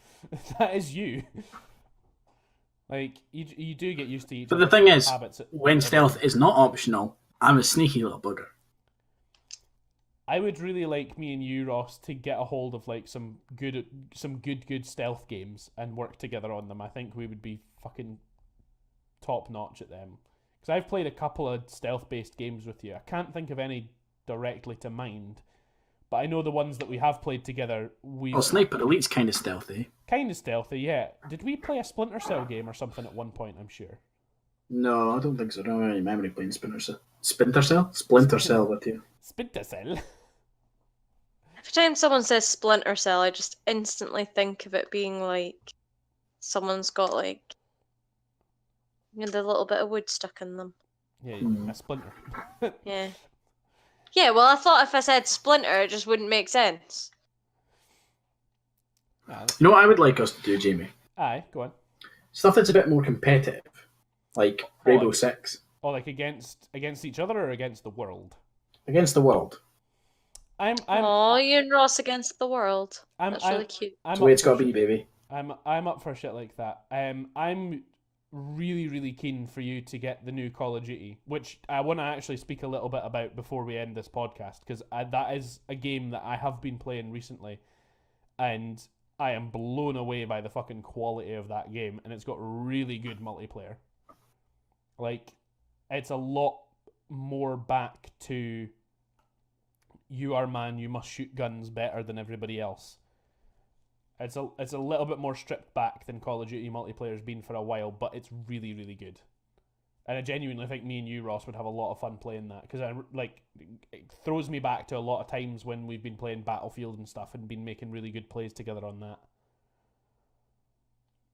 That is you. Like you do get used to each But the other's thing is, habits. when stealth is not optional, I'm a sneaky little bugger. I would really like me and you, Ross, to get a hold of like some good stealth games and work together on them. I think we would be fucking top notch at them. Because I've played a couple of stealth based games with you. I can't think of any directly to mind, but I know the ones that we have played together. Well, Sniper Elite's kind of stealthy. Kind of stealthy, yeah. Did we play a Splinter Cell game or something at one point? I'm sure. No, I don't think so. I don't have any memory playing Splinter Cell. Splinter Cell with you. Splinter Cell. Every time someone says Splinter Cell, I just instantly think of it being like someone's got like the little bit of wood stuck in them. Yeah, a splinter. Yeah. Yeah, well, I thought if I said Splinter, it just wouldn't make sense. You know what I would like us to do, Jamie? Aye, go on. Stuff that's a bit more competitive, like Rainbow Six. Or like against each other or against the world? Against the world. Oh, you and Ross against the world. That's really cute. That's the way it's got to be, baby. I'm up for shit like that. I'm really, really keen for you to get the new Call of Duty, which I want to actually speak a little bit about before we end this podcast, because that is a game that I have been playing recently, and I am blown away by the fucking quality of that game, and it's got really good multiplayer. Like, it's a lot more back to you are man, you must shoot guns better than everybody else. It's a little bit more stripped back than Call of Duty multiplayer has been for a while, but it's really, really good. And I genuinely think me and you, Ross, would have a lot of fun playing that, because it throws me back to a lot of times when we've been playing Battlefield and stuff and been making really good plays together on that.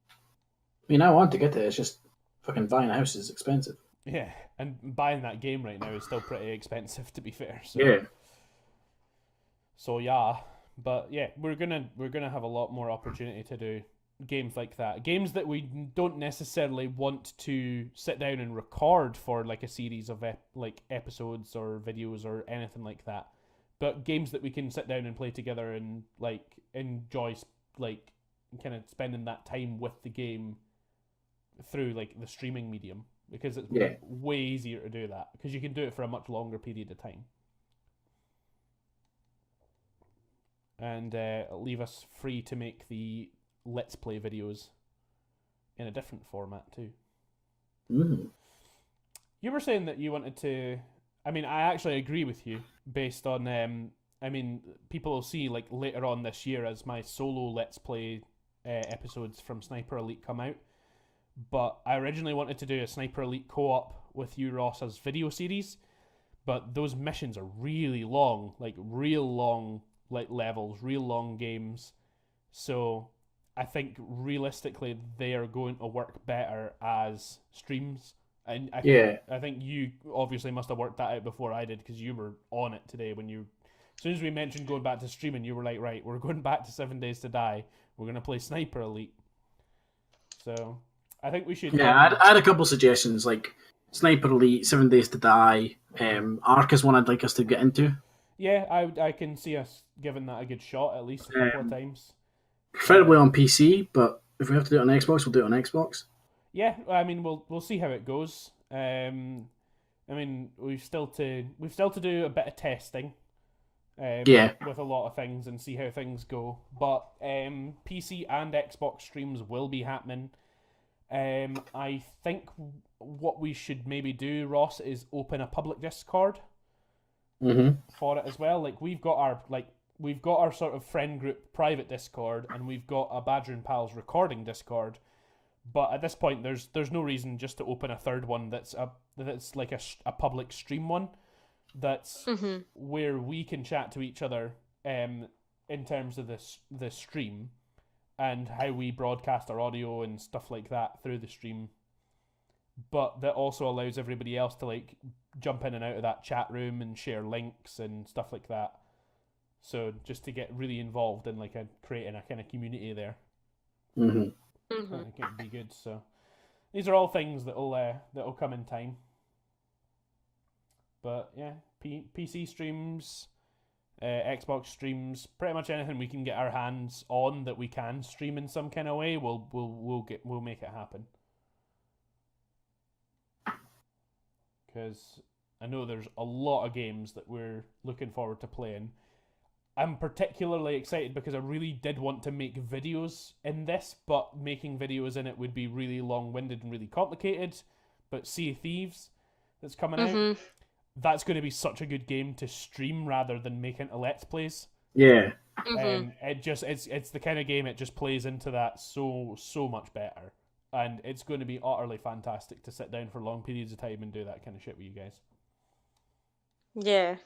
I mean, I want to get it. It's just fucking buying a house is expensive. Yeah, and buying that game right now is still pretty expensive, to be fair. So. Yeah. So yeah, but yeah, we're gonna have a lot more opportunity to do games like that. Games that we don't necessarily want to sit down and record for like a series of episodes or videos or anything like that. But games that we can sit down and play together and like enjoy like kind of spending that time with the game through like the streaming medium, because it's way easier to do that because you can do it for a much longer period of time. And leave us free to make the Let's Play videos in a different format too. Mm. You were saying that you wanted to... I mean, I actually agree with you based on... I mean, people will see like later on this year as my solo Let's Play episodes from Sniper Elite come out. But I originally wanted to do a Sniper Elite co-op with you, Ross, as video series. But those missions are really long, like real long... like levels, real long games. So I think realistically they are going to work better as streams. And I think you obviously must have worked that out before I did, because you were on it today when you... As soon as we mentioned going back to streaming, you were like, right, we're going back to 7 Days to Die. We're going to play Sniper Elite. So I think we should... Yeah, I had a couple suggestions, like Sniper Elite, 7 Days to Die. Ark is one I'd like us to get into. Yeah, I can see us giving that a good shot at least a couple of times. Preferably on PC, but if we have to do it on Xbox, we'll do it on Xbox. Yeah, I mean we'll see how it goes. I mean we've still to do a bit of testing. With a lot of things and see how things go. But PC and Xbox streams will be happening. I think what we should maybe do, Ross, is open a public Discord. For it as well. Like we've got our sort of friend group private Discord, and we've got a Badger and Pals recording Discord. But at this point, there's no reason just to open a third one that's like a public stream one. That's where we can chat to each other in terms of the stream and how we broadcast our audio and stuff like that through the stream. but that also allows everybody else to like jump in and out of that chat room and share links and stuff like that. So just to get really involved in like creating a kind of community there. Mm-hmm. I think it'd be good. So these are all things that'll come in time. But yeah, PC streams, Xbox streams, pretty much anything we can get our hands on that we can stream in some kind of way, we'll make it happen. Because I know there's a lot of games that we're looking forward to playing. I'm particularly excited because I really did want to make videos in this, but making videos in it would be really long-winded and really complicated. But Sea of Thieves that's coming out, that's going to be such a good game to stream rather than make into Let's Plays. Yeah. It's the kind of game it just plays into that so much better. And it's going to be utterly fantastic to sit down for long periods of time and do that kind of shit with you guys. Yeah.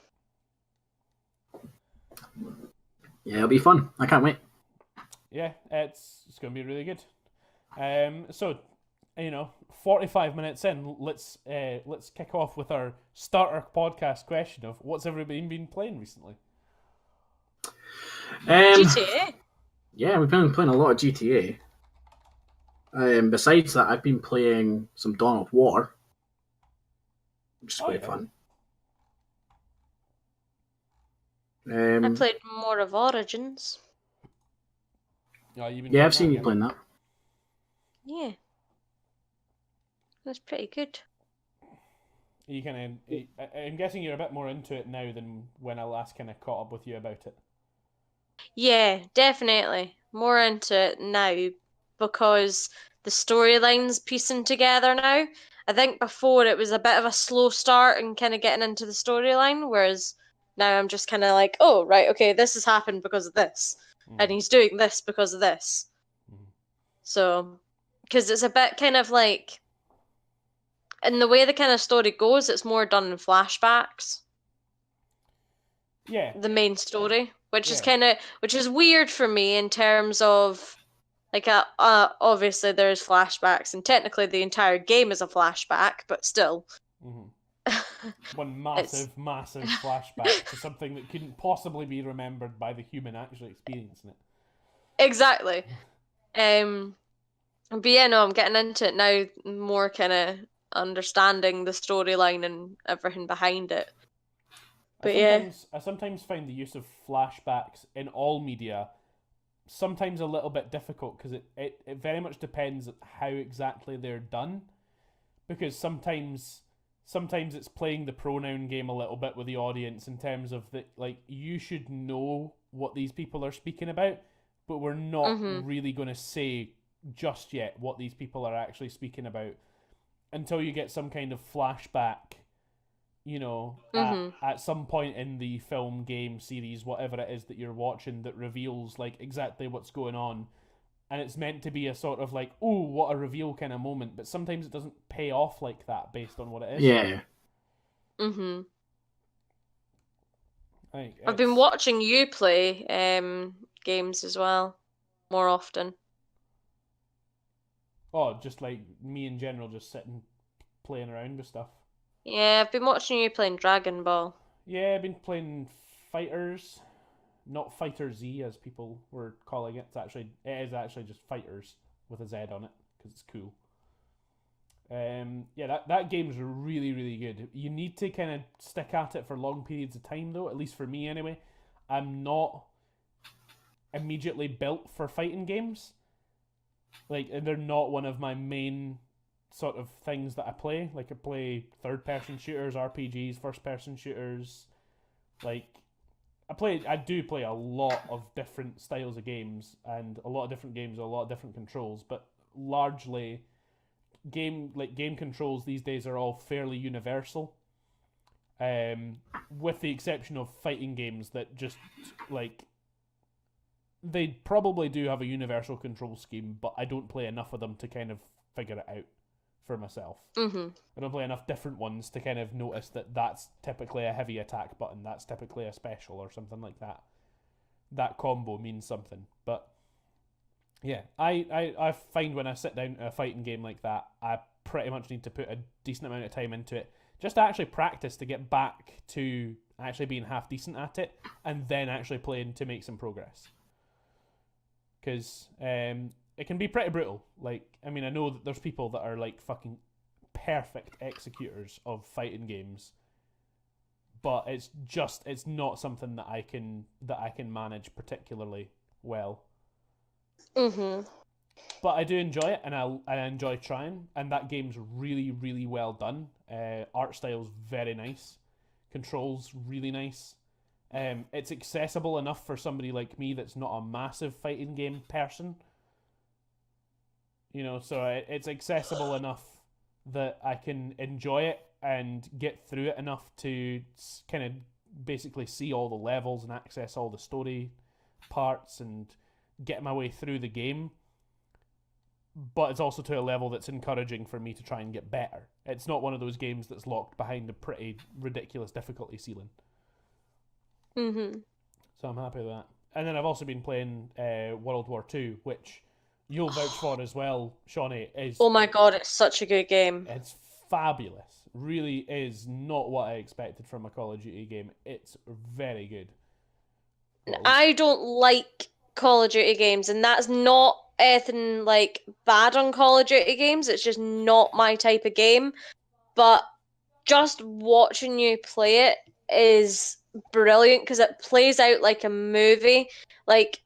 Yeah, it'll be fun. I can't wait. Yeah, it's going to be really good. So, 45 minutes in, let's kick off with our starter podcast question of what's everybody been playing recently? GTA? Yeah, we've been playing a lot of GTA. Besides that, I've been playing some Dawn of War, which is quite fun. I played more of Origins. Yeah, I've seen you playing that. Yeah. That's pretty good. I'm guessing you're a bit more into it now than when I last kind of caught up with you about it. Yeah, definitely. More into it now because the storyline's piecing together now. I think before it was a bit of a slow start and kind of getting into the storyline, whereas now I'm just kind of like, oh, right, okay, this has happened because of this. And he's doing this because of this. So, because it's a bit kind of like, in the way the kind of story goes, it's more done in flashbacks. Yeah. The main story, which is weird for me in terms of, like, obviously there's flashbacks, and technically the entire game is a flashback, but still. One massive flashback to something that couldn't possibly be remembered by the human actually experiencing it. Exactly. But yeah, no, I'm getting into it now, more kind of understanding the storyline and everything behind it. But I sometimes find the use of flashbacks in all media sometimes a little bit difficult because it very much depends on how exactly they're done. Because sometimes it's playing the pronoun game a little bit with the audience in terms of that, like, you should know what these people are speaking about, but we're not really going to say just yet what these people are actually speaking about until you get some kind of flashback, at some point in the film, game, series, whatever it is that you're watching that reveals like exactly what's going on. And it's meant to be a sort of like, ooh, what a reveal kind of moment, but sometimes it doesn't pay off like that based on what it is. Yeah. I've been watching you play games as well, more often. Oh, just like me in general, just sitting, playing around with stuff. Yeah, I've been watching you playing Dragon Ball. Yeah, I've been playing Fighters, not Fighter Z as people were calling it. It is actually just Fighters with a Z on it because it's cool. Yeah, that game's really, really good. You need to kind of stick at it for long periods of time, though. At least for me, anyway. I'm not immediately built for fighting games. Like, they're not one of my main sort of things that I play. Like, I play third-person shooters, RPGs, first-person shooters. Like, I do play a lot of different styles of games, and a lot of different games, a lot of different controls, but largely game controls these days are all fairly universal. With the exception of fighting games that just like they probably do have a universal control scheme, but I don't play enough of them to kind of figure it out for myself. I don't play enough different ones to kind of notice that that's typically a heavy attack button, that's typically a special or something like that. That combo means something. But yeah, I find when I sit down to a fighting game like that, I pretty much need to put a decent amount of time into it just to actually practice to get back to actually being half decent at it, and then actually playing to make some progress. Because it can be pretty brutal. Like, I mean, I know that there's people that are like fucking perfect executors of fighting games, but it's not something that I can manage particularly well. Mm-hmm. But I do enjoy it, and I enjoy trying, and that game's really, really well done. Art style's very nice, controls really nice. It's accessible enough for somebody like me that's not a massive fighting game person. You know, so it's accessible enough that I can enjoy it and get through it enough to kind of basically see all the levels and access all the story parts and get my way through the game. But it's also to a level that's encouraging for me to try and get better. It's not one of those games that's locked behind a pretty ridiculous difficulty ceiling. Mm-hmm. So I'm happy with that. And then I've also been playing World War II, which you'll vouch for as well, Shauni. Oh my god, it's such a good game. It's fabulous. Really is not what I expected from a Call of Duty game. It's very good. I don't like Call of Duty games, and that's not anything like bad on Call of Duty games. It's just not my type of game. But just watching you play it is brilliant because it plays out like a movie. Like,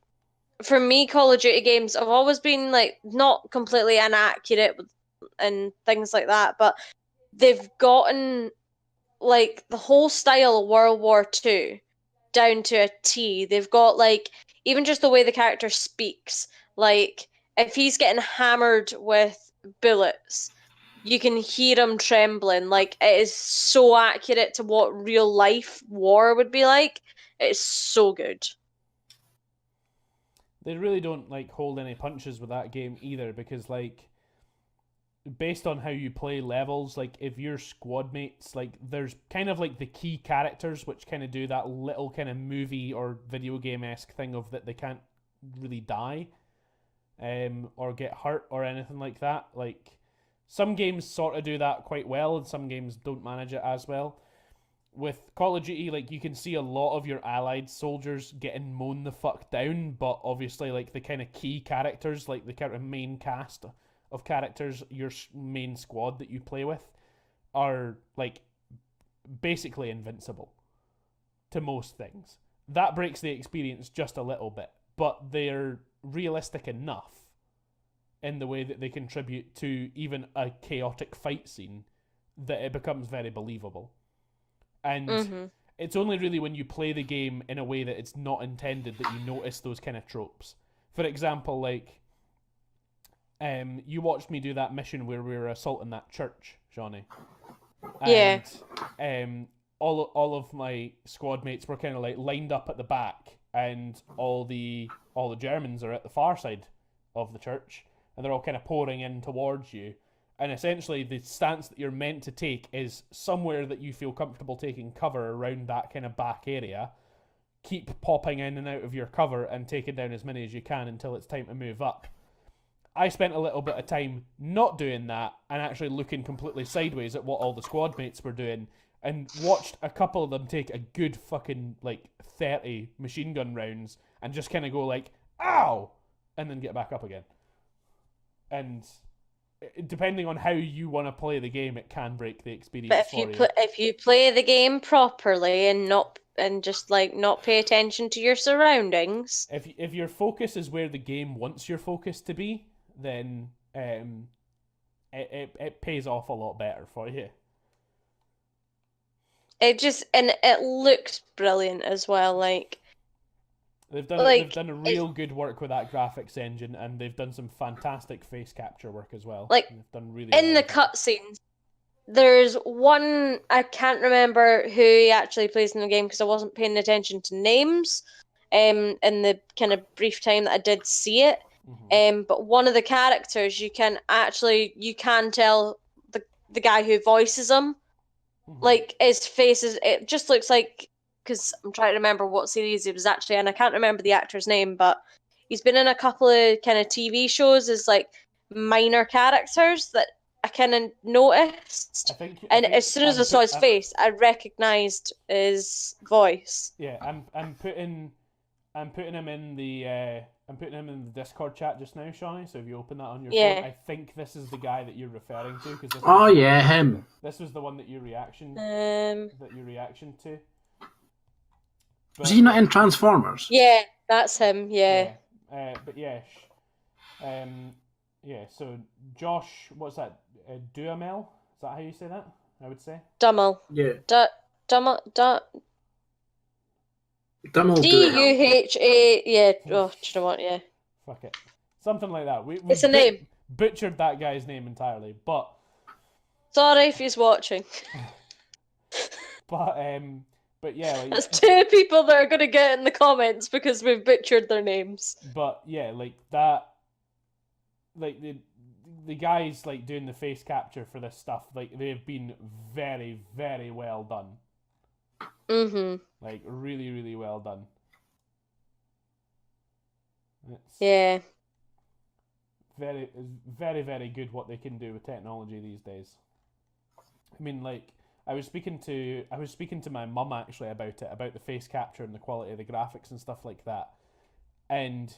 for me, Call of Duty games have always been like not completely inaccurate and things like that, but they've gotten like the whole style of World War II down to a T. They've got like even just the way the character speaks. Like, if he's getting hammered with bullets, you can hear him trembling. Like, it is so accurate to what real life war would be like. It's so good. They really don't like hold any punches with that game either, because like based on how you play levels, like if your squad mates, like there's kind of like the key characters which kind of do that little kind of movie or video game-esque thing of that they can't really die or get hurt or anything like that. Like some games sort of do that quite well and some games don't manage it as well. With Call of Duty, like you can see a lot of your allied soldiers getting mown the fuck down, but obviously like the kind of key characters, like the kind of main cast of characters, your main squad that you play with, are like basically invincible to most things. That breaks the experience just a little bit, but they're realistic enough in the way that they contribute to even a chaotic fight scene that it becomes very believable. And it's only really when you play the game in a way that it's not intended that you notice those kind of tropes. For example, like, you watched me do that mission where we were assaulting that church, Shauni. Yeah. And all of my squad mates were kind of like lined up at the back, and all the Germans are at the far side of the church, and they're all kind of pouring in towards you. And essentially, the stance that you're meant to take is somewhere that you feel comfortable taking cover around that kind of back area. Keep popping in and out of your cover and taking down as many as you can until it's time to move up. I spent a little bit of time not doing that and actually looking completely sideways at what all the squad mates were doing, and watched a couple of them take a good fucking, like, 30 machine gun rounds and just kind of go like, ow! And then get back up again. And depending on how you want to play the game, it can break the experience But if you play the game properly and not pay attention to your surroundings, if your focus is where the game wants your focus to be, then it pays off a lot better for you. it looks brilliant as well. Like, they've done a real good work with that graphics engine, and they've done some fantastic face capture work as well. Like, they've done really in well the cutscenes, there's one, I can't remember who he actually plays in the game because I wasn't paying attention to names in the kind of brief time that I did see it. But one of the characters, you can tell the guy who voices him. Like, his face it just looks like, because I'm trying to remember what series he was actually in. I can't remember the actor's name, but he's been in a couple of kind of TV shows as like minor characters that I kind of noticed. I And think as soon as I saw his face, I recognised his voice. Yeah, I'm putting him in the Discord chat just now, Shauni. So if you open that on your phone, I think this is the guy that you're referring to because him. This was the one that your reaction to. Was he not in Transformers? Yeah, that's him. Yeah. But yeah, So Josh, what's that? Duhamel? Is that how you say that? I would say. Dummel. Yeah. Dummel. Dummel. Duha. Yeah. Oh, do you know what? Yeah. Fuck it. Something like that. It's a name. Butchered that guy's name entirely, but. Sorry if he's watching. But yeah, like, that's 2 people that are gonna get in the comments because we've butchered their names. But yeah, like that, like the guys like doing the face capture for this stuff, like they've been very, very well done. Mm-hmm. Like really, really well done. Yeah. Very, very, very good what they can do with technology these days. I mean, like. I was speaking to my mum actually about the face capture and the quality of the graphics and stuff like that. And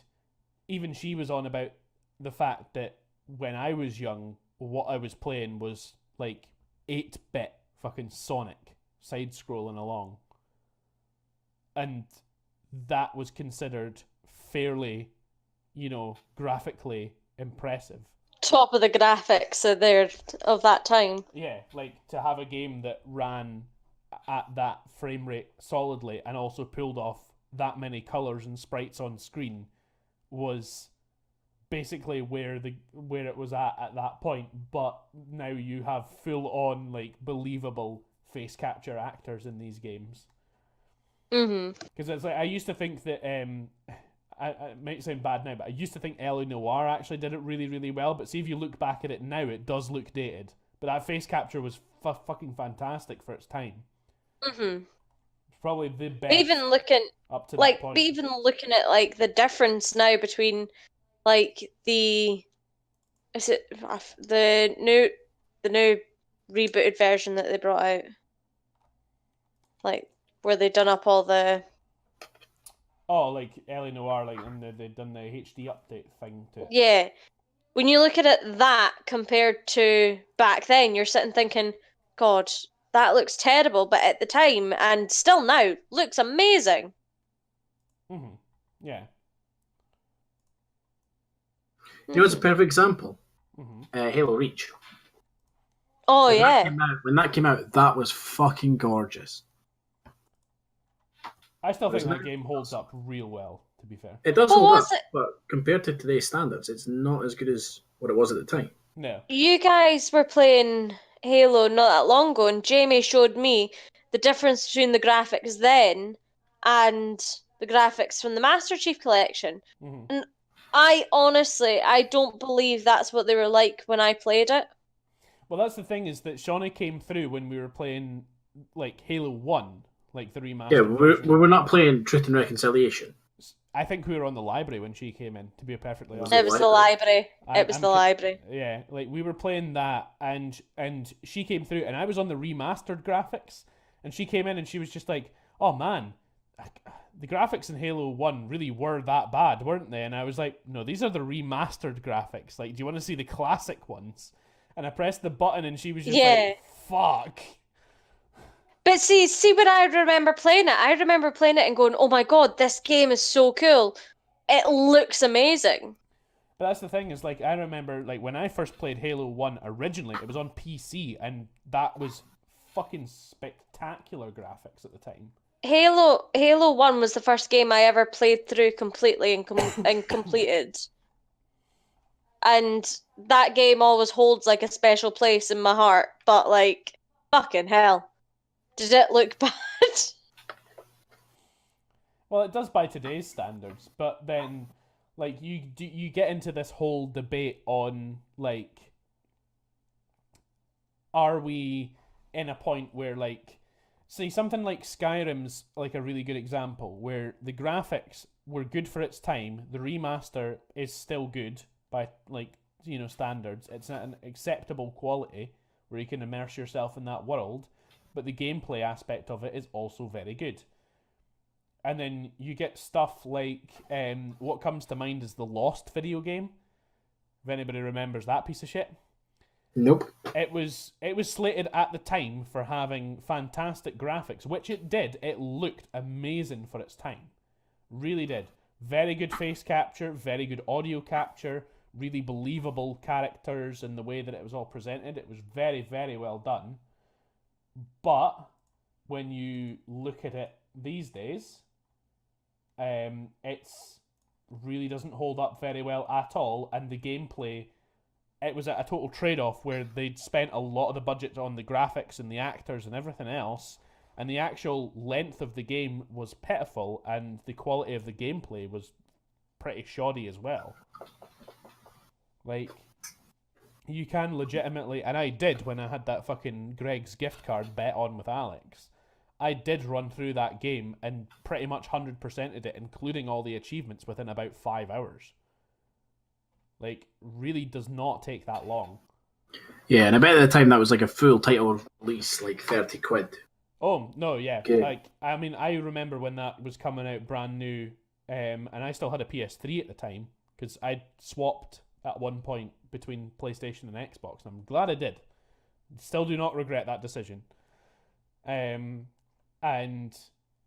even she was on about the fact that when I was young, what I was playing was like 8-bit fucking Sonic side-scrolling along. And that was considered fairly, graphically impressive. Top of the graphics of that time. Yeah, like to have a game that ran at that frame rate solidly and also pulled off that many colours and sprites on screen was basically where it was at that point. But now you have full on like believable face capture actors in these games. Because it's like I used to think that it might sound bad now, but I used to think L.A. Noire actually did it really, really well. But see, if you look back at it now, it does look dated. But that face capture was fucking fantastic for its time. Mm-hmm. It's probably the best. Even looking up to that point. Even looking at like the difference now between like the new rebooted version that they brought out, like where they done up all the. Oh, like L.A. Noire, like, and they've done the HD update thing too. Yeah. When you look at it that compared to back then, you're sitting thinking, God, that looks terrible, but at the time, and still now, looks amazing. Yeah. You know, it's a perfect example. Halo Reach. Oh, When that came out, that was fucking gorgeous. I still think that game holds up real well, to be fair. It does hold up, but compared to today's standards, it's not as good as what it was at the time. No. You guys were playing Halo not that long ago, and Jamie showed me the difference between the graphics then and the graphics from the Master Chief Collection. And I don't believe that's what they were like when I played it. Well, that's the thing, is that Shauni came through when we were playing like Halo 1. Like the remastered. Yeah, we were not playing Truth and Reconciliation. I think we were on the library when she came in, to be perfectly honest. It was the library. Library. Yeah, like we were playing that, and she came through, and I was on the remastered graphics, and she came in and she was just like, "Oh man, the graphics in Halo 1 really were that bad, weren't they?" And I was like, "No, these are the remastered graphics. Like, do you want to see the classic ones?" And I pressed the button, and she was just like, "Fuck." But see when I remember playing it and going, oh my god, this game is so cool. It looks amazing. But that's the thing, is like I remember like when I first played Halo 1 originally, it was on PC, and that was fucking spectacular graphics at the time. Halo 1 was the first game I ever played through completely and completed. And that game always holds like a special place in my heart, but like fucking hell. Did it look bad? Well, it does by today's standards, but then, like, you get into this whole debate on, like, are we in a point where, like, see, something like Skyrim's, like, a really good example, where the graphics were good for its time, the remaster is still good by, like, standards. It's at an acceptable quality where you can immerse yourself in that world, but the gameplay aspect of it is also very good. And then you get stuff like what comes to mind is the Lost video game. If anybody remembers that piece of shit. Nope. It was slated at the time for having fantastic graphics, which it did. It looked amazing for its time. Really did. Very good face capture, very good audio capture, really believable characters and the way that it was all presented. It was very, very well done. But when you look at it these days, it's really doesn't hold up very well at all, and the gameplay, it was at a total trade-off where they'd spent a lot of the budget on the graphics and the actors and everything else, and the actual length of the game was pitiful, and the quality of the gameplay was pretty shoddy as well. Like, you can legitimately, and I did when I had that fucking Greg's gift card bet on with Alex, I did run through that game and pretty much 100%ed it, including all the achievements, within about 5 hours. Like, really does not take that long. Yeah, and I bet at the time that was like a full title release, like 30 quid. Oh, no, yeah. Okay. Like, I mean, I remember when that was coming out brand new, and I still had a PS3 at the time, because I'd swapped at one point between PlayStation and Xbox, and I'm glad I did. Still do not regret that decision. And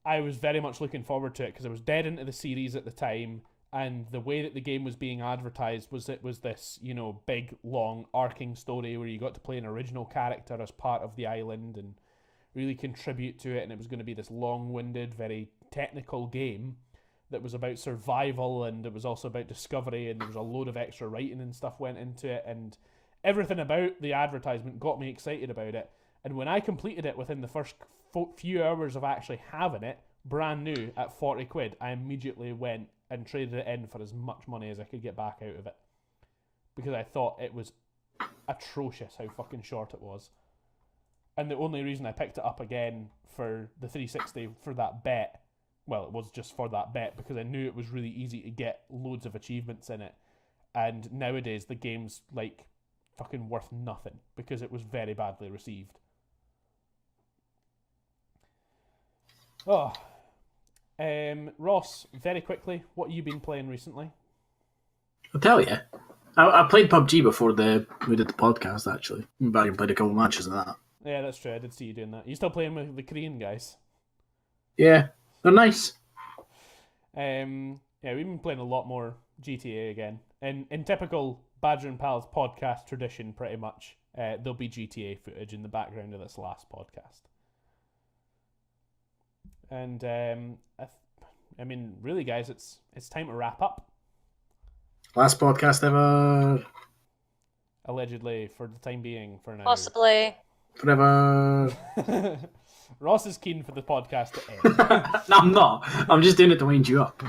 I was very much looking forward to it because I was dead into the series at the time, and the way that the game was being advertised was it was this, big, long, arcing story where you got to play an original character as part of the island and really contribute to it, and it was going to be this long-winded, very technical game that was about survival, and it was also about discovery, and there was a load of extra writing and stuff went into it, and everything about the advertisement got me excited about it. And when I completed it within the first few hours of actually having it, brand new, at 40 quid, I immediately went and traded it in for as much money as I could get back out of it. Because I thought it was atrocious how fucking short it was. And the only reason I picked it up again for the 360 for that bet, well, it was just for that bet, because I knew it was really easy to get loads of achievements in it. And nowadays the game's like fucking worth nothing because it was very badly received. Oh, Ross, very quickly, what have you been playing recently? I'll tell you. I played PUBG before we did the podcast, actually. Back and played a couple matches of that. Yeah, that's true. I did see you doing that. You still playing with the Korean guys? Yeah, they're nice. Yeah, we've been playing a lot more GTA again. In typical Badger and Pals podcast tradition, pretty much, there'll be GTA footage in the background of this last podcast. And I mean, really, guys, it's time to wrap up. Last podcast ever. Allegedly, for the time being, for now. Possibly. Forever. Ross is keen for the podcast to end. No, I'm not. I'm just doing it to wind you up.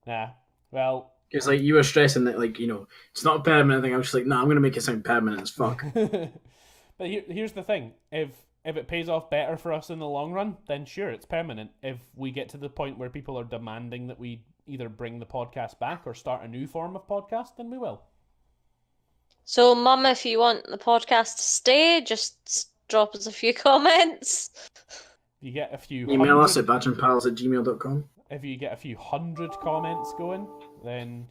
Nah. Well. Because you were stressing that, it's not a permanent thing. I was just like, nah, I'm going to make it sound permanent as fuck. But here's the thing. If it pays off better for us in the long run, then sure, it's permanent. If we get to the point where people are demanding that we either bring the podcast back or start a new form of podcast, then we will. So, Mum, if you want the podcast to stay, just drop us a few comments. You get a few Email us at badgerandpals@gmail.com. If you get a few 100 comments going, then,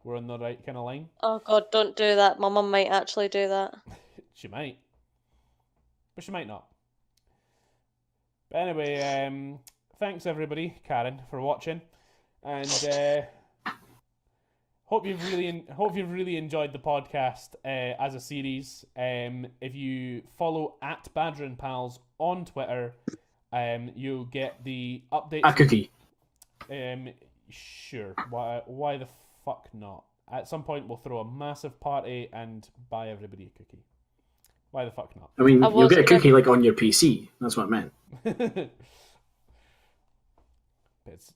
we're on the right kind of line. Oh, God, don't do that. My mum might actually do that. She might. But she might not. But anyway, thanks everybody, Karen, for watching. And hope you've really enjoyed the podcast as a series. If you follow at Badger and Pals on Twitter, you'll get the updates. A cookie. Sure. Why the fuck not? At some point, we'll throw a massive party and buy everybody a cookie. Why the fuck not? I mean, you'll get a cookie on your PC. That's what I meant. But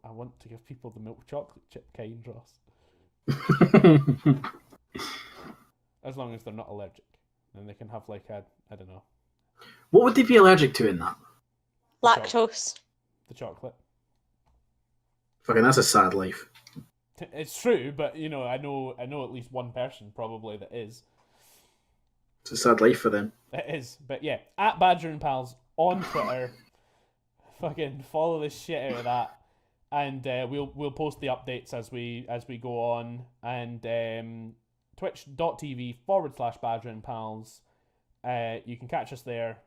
I want to give people the milk chocolate chip kind, Ross. As long as they're not allergic. And they can have I don't know. What would they be allergic to in that? Lactose. The chocolate. Fucking, that's a sad life. It's true, but you know, I know at least one person probably that is. It's a sad life for them. It is, but yeah, at Badger and Pals on Twitter. Fucking follow the shit out of that, and we'll post the updates as we go on, and twitch.tv/Badger and Pals. You can catch us there.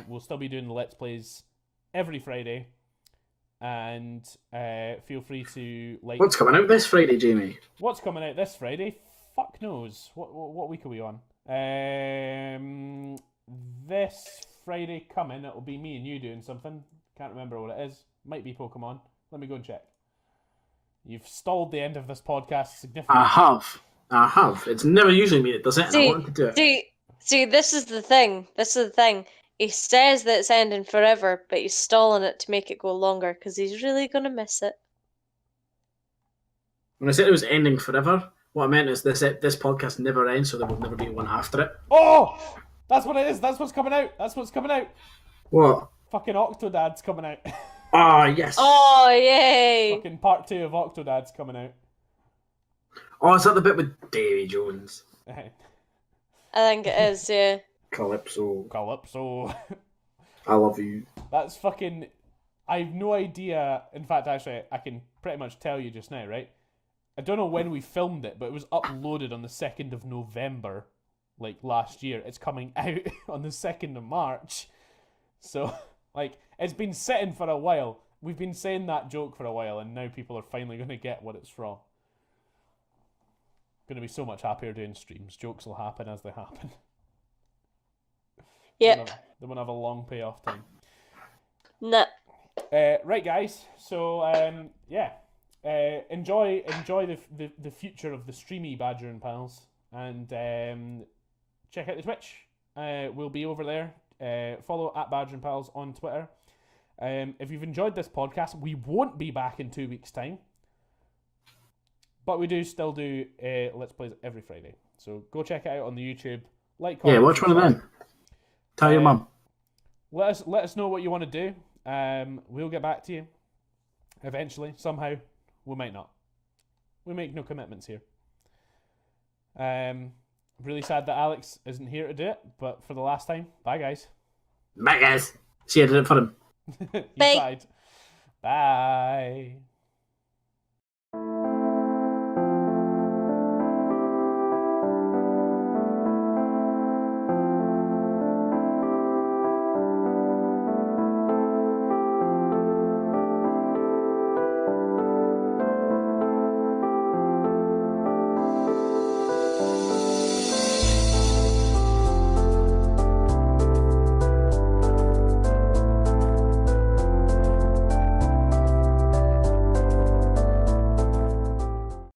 We'll still be doing the Let's Plays every Friday, and feel free to like. What's coming out this Friday, Jamie? What's coming out this Friday? Fuck knows. What week are we on? This Friday coming, it'll be me and you doing something. Can't remember what it is. Might be Pokemon. Let me go and check. You've stalled the end of this podcast significantly. I have. It's never usually me that does it, and I want to do it. See, this is the thing. He says that it's ending forever, but he's stalling it to make it go longer because he's really going to miss it. When I said it was ending forever, what I meant is this podcast never ends, so there will never be one after it. Oh! That's what it is. That's what's coming out. What? Fucking Octodad's coming out. Ah, yes. Oh, yay! Fucking part 2 of Octodad's coming out. Oh, is that the bit with Davy Jones? I think it is, yeah. Calypso. I love you. That's fucking... I have no idea. In fact, actually, I can pretty much tell you just now, right? I don't know when we filmed it, but it was uploaded on the 2nd of November, like last year. It's coming out on the 2nd of March. So, like, it's been sitting for a while. We've been saying that joke for a while, and now people are finally going to get what it's from. Going to be so much happier doing streams. Jokes will happen as they happen. Yep. They won't have a long payoff time. Nah. Right, guys. So, yeah. Enjoy the future of the streamy Badger and Pals, and check out the Twitch. We'll be over there. Follow at Badger and Pals on Twitter. If you've enjoyed this podcast, we won't be back in 2 weeks' time, but we do still do Let's Plays every Friday. So go check it out on the YouTube. Yeah, watch one of them. Tell your mum. Let us know what you want to do. We'll get back to you eventually, somehow. We might not. We make no commitments here. Really sad that Alex isn't here to do it, but for the last time, bye guys. Bye guys. See, I did it for him. You tried. Bye.